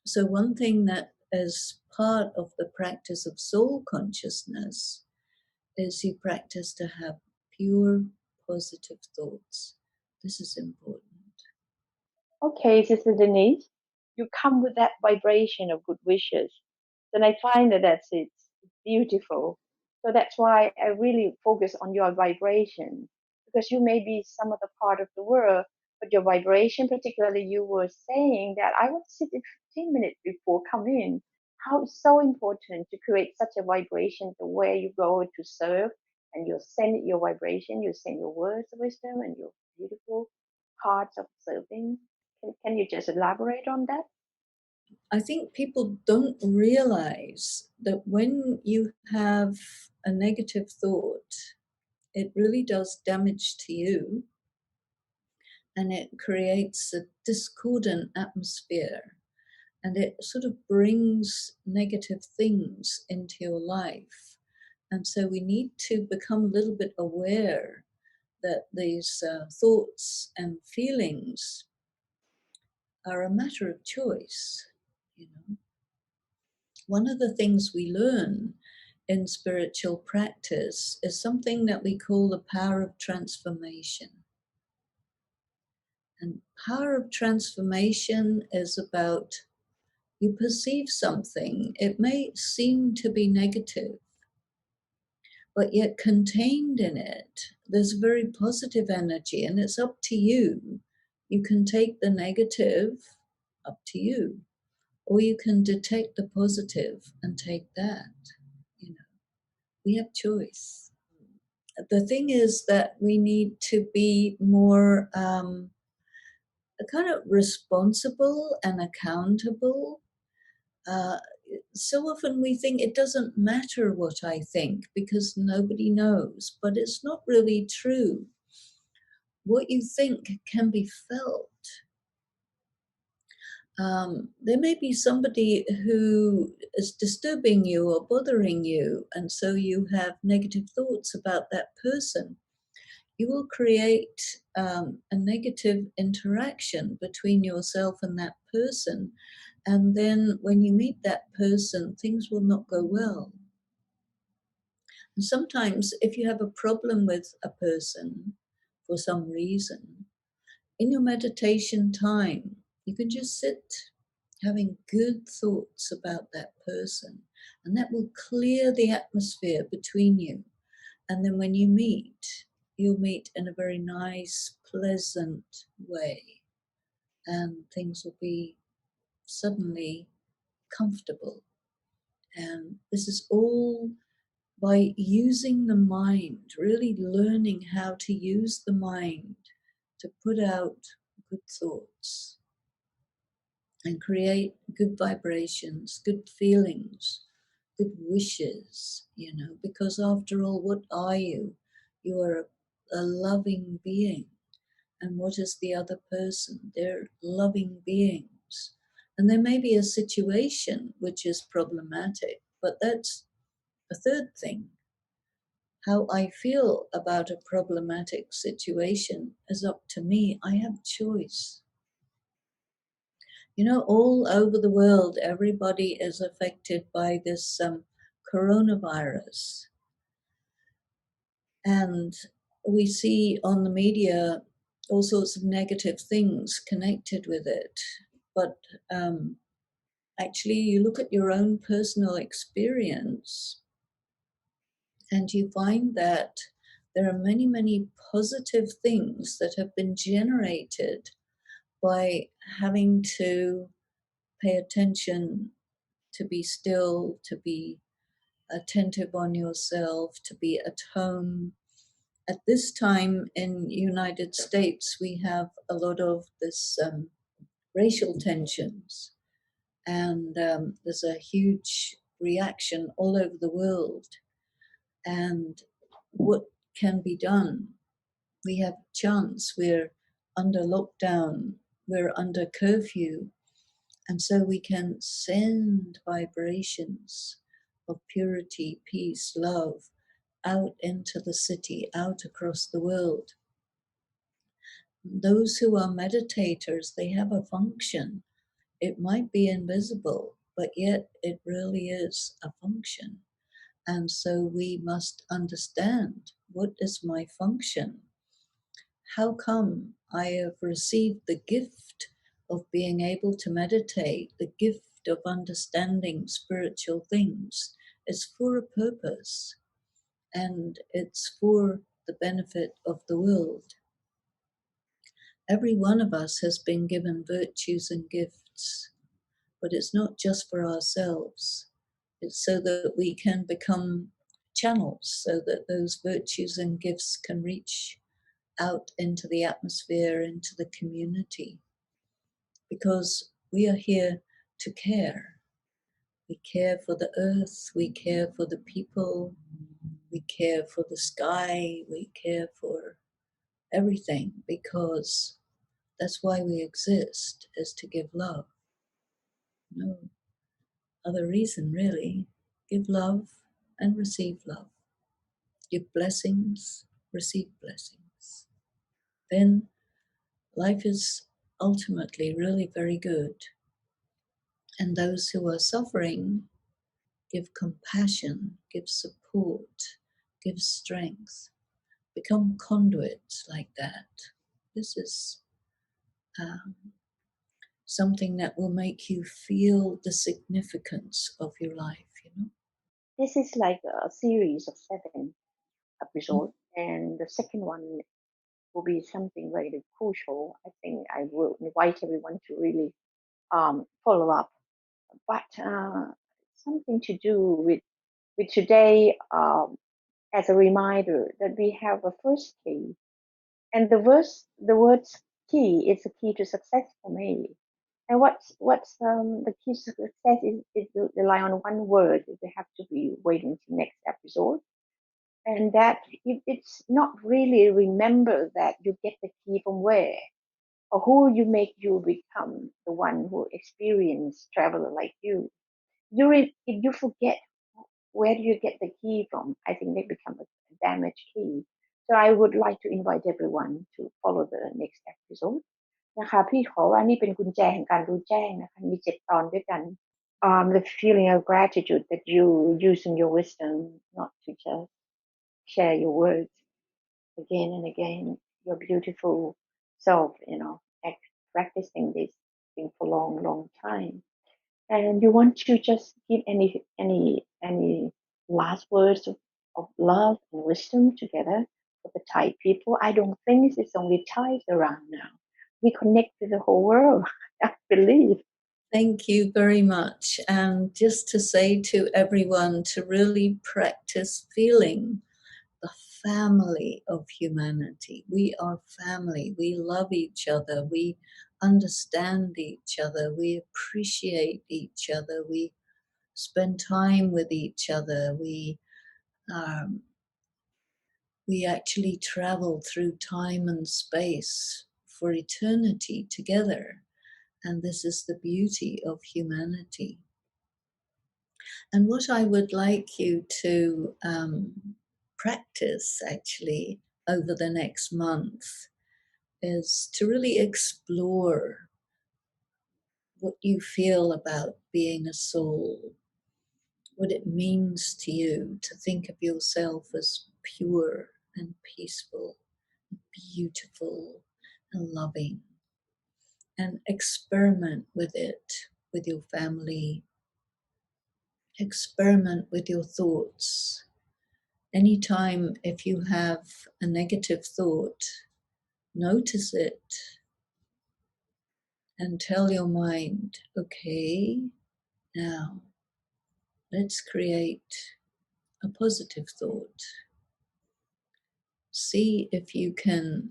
Speaker 5: So one thing that is part of the practice of soul consciousness is you practice to have pure positive thoughts. This is important.
Speaker 4: Okay, Sister Denise, you come with that vibration of good wishes. Then I find that it's beautiful. So that's why I really focus on your vibration, because you may be some other part of the world, but your vibration, particularly you were saying that I want to sit in 15 minutes before coming in. How it's so important to create such a vibration to where you go to serve, and you send your vibration, you send your words of wisdom and your beautiful parts of serving? Can you just elaborate on that?
Speaker 5: I think people don't realize that when you have a negative thought, it really does damage to you, and it creates a discordant atmosphere, and it sort of brings negative things into your life. And so we need to become a little bit aware that these thoughts and feelings are a matter of choice. You know, one of the things we learn in spiritual practice is something that we call the power of transformation. And power of transformation is about, you perceive something, it may seem to be negative, but yet contained in it, there's very positive energy, and it's up to you. You can take the negative, up to you, or you can detect the positive and take that. You know, we have choice. The thing is that we need to be more kind of responsible and accountable. So often we think it doesn't matter what I think because nobody knows, but it's not really true. What you think can be felt. There may be somebody who is disturbing you or bothering you, and so you have negative thoughts about that person. You will create a negative interaction between yourself and that person. And then when you meet that person, things will not go well. And sometimes, if you have a problem with a person for some reason, in your meditation time, you can just sit having good thoughts about that person, and that will clear the atmosphere between you. And then when you meet, you'll meet in a very nice, pleasant way, and things will be suddenly comfortable. And this is all by using the mind, really learning how to use the mind to put out good thoughts and create good vibrations, good feelings, good wishes, you know, because after all, what are you? You are a loving being. And what is the other person? They're loving beings. And there may be a situation which is problematic, but that's a third thing. How I feel about a problematic situation is up to me. I have choice. You know, all over the world, everybody is affected by this coronavirus. And we see on the media all sorts of negative things connected with it. But actually, you look at your own personal experience and you find that there are many, many positive things that have been generated by having to pay attention, to be still, to be attentive on yourself, to be at home. At this time in United States, we have a lot of this racial tensions, and there's a huge reaction all over the world. And what can be done? We have a chance. We're under lockdown, we're under curfew, and so we can send vibrations of purity, peace, love out into the city, out across the world. Those who are meditators, they have a function. It might be invisible, but yet it really is a function. And so we must understand, what is my function? How come I have received the gift of being able to meditate, the gift of understanding spiritual things? It's for a purpose, and it's for the benefit of the world. Every one of us has been given virtues and gifts, but it's not just for ourselves. It's so that we can become channels, so that those virtues and gifts can reach out into the atmosphere, into the community, because we are here to care. We care for the earth, we care for the people, we care for the sky, we care for everything, because that's why we exist, is to give love. No other reason, really. Give love and receive love. Give blessings, receive blessings. Then life is ultimately really very good. And those who are suffering, give compassion, give support, give strength. Become conduits like that. This is something that will make you feel the significance of your life, you know.
Speaker 4: This is like a series of 7 episodes, and the second one will be something very crucial. I think I will invite everyone to really follow up. But something to do with today, as a reminder that we have a first key, and the words key is the key to success for me. And what's the key to success is to rely on one word. We have to be waiting till next episode, and that it's not really remember that you get the key from where or who you make you become the one who experience traveler like you. If you forget where do you get the key from, I think they become a damaged key. So I would like to invite everyone to follow the next episode นะคะพี่ขอว่านี่เป็นกุญแจแห่งการรู้แจ้งนะคะมี7 ตอนด้วยกัน the feeling of gratitude that you using your wisdom not to just share your words again and again, your beautiful self, practicing this thing for long time. And you want to just give any last words of love and wisdom together for the Thai people? I don't think it's only Thais around now. We connect with the whole world, I believe.
Speaker 5: Thank you very much. And just to say to everyone to really practice feeling the family of humanity. We are family. We love each other. We understand each other. We appreciate each other. We spend time with each other. We actually travel through time and space for eternity together. And this is the beauty of humanity. And what I would like you to practice actually over the next month is to really explore what you feel about being a soul, what it means to you to think of yourself as pure and peaceful, and beautiful and loving, and experiment with it, with your family, experiment with your thoughts. Anytime if you have a negative thought, notice it and tell your mind, okay, now let's create a positive thought. See if you can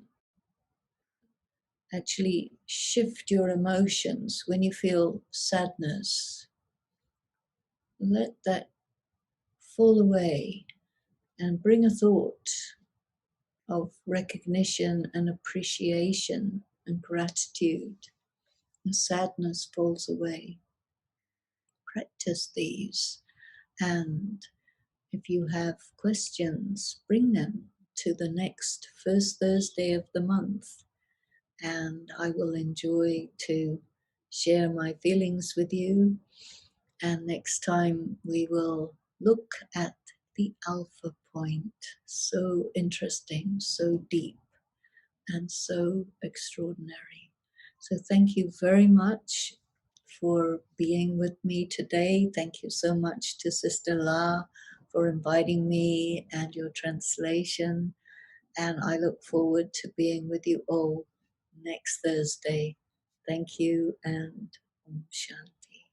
Speaker 5: actually shift your emotions when you feel sadness. Let that fall away and bring a thought of recognition and appreciation and gratitude. The sadness falls away. Practice these, and if you have questions, bring them to the next first Thursday of the month, and I will enjoy to share my feelings with you. And next time we will look at the alpha point. So interesting, so deep, and so extraordinary. So thank you very much for being with me today. Thank you so much to Sister La for inviting me and your translation. And I look forward to being with you all next Thursday. Thank you, and Om Shanti.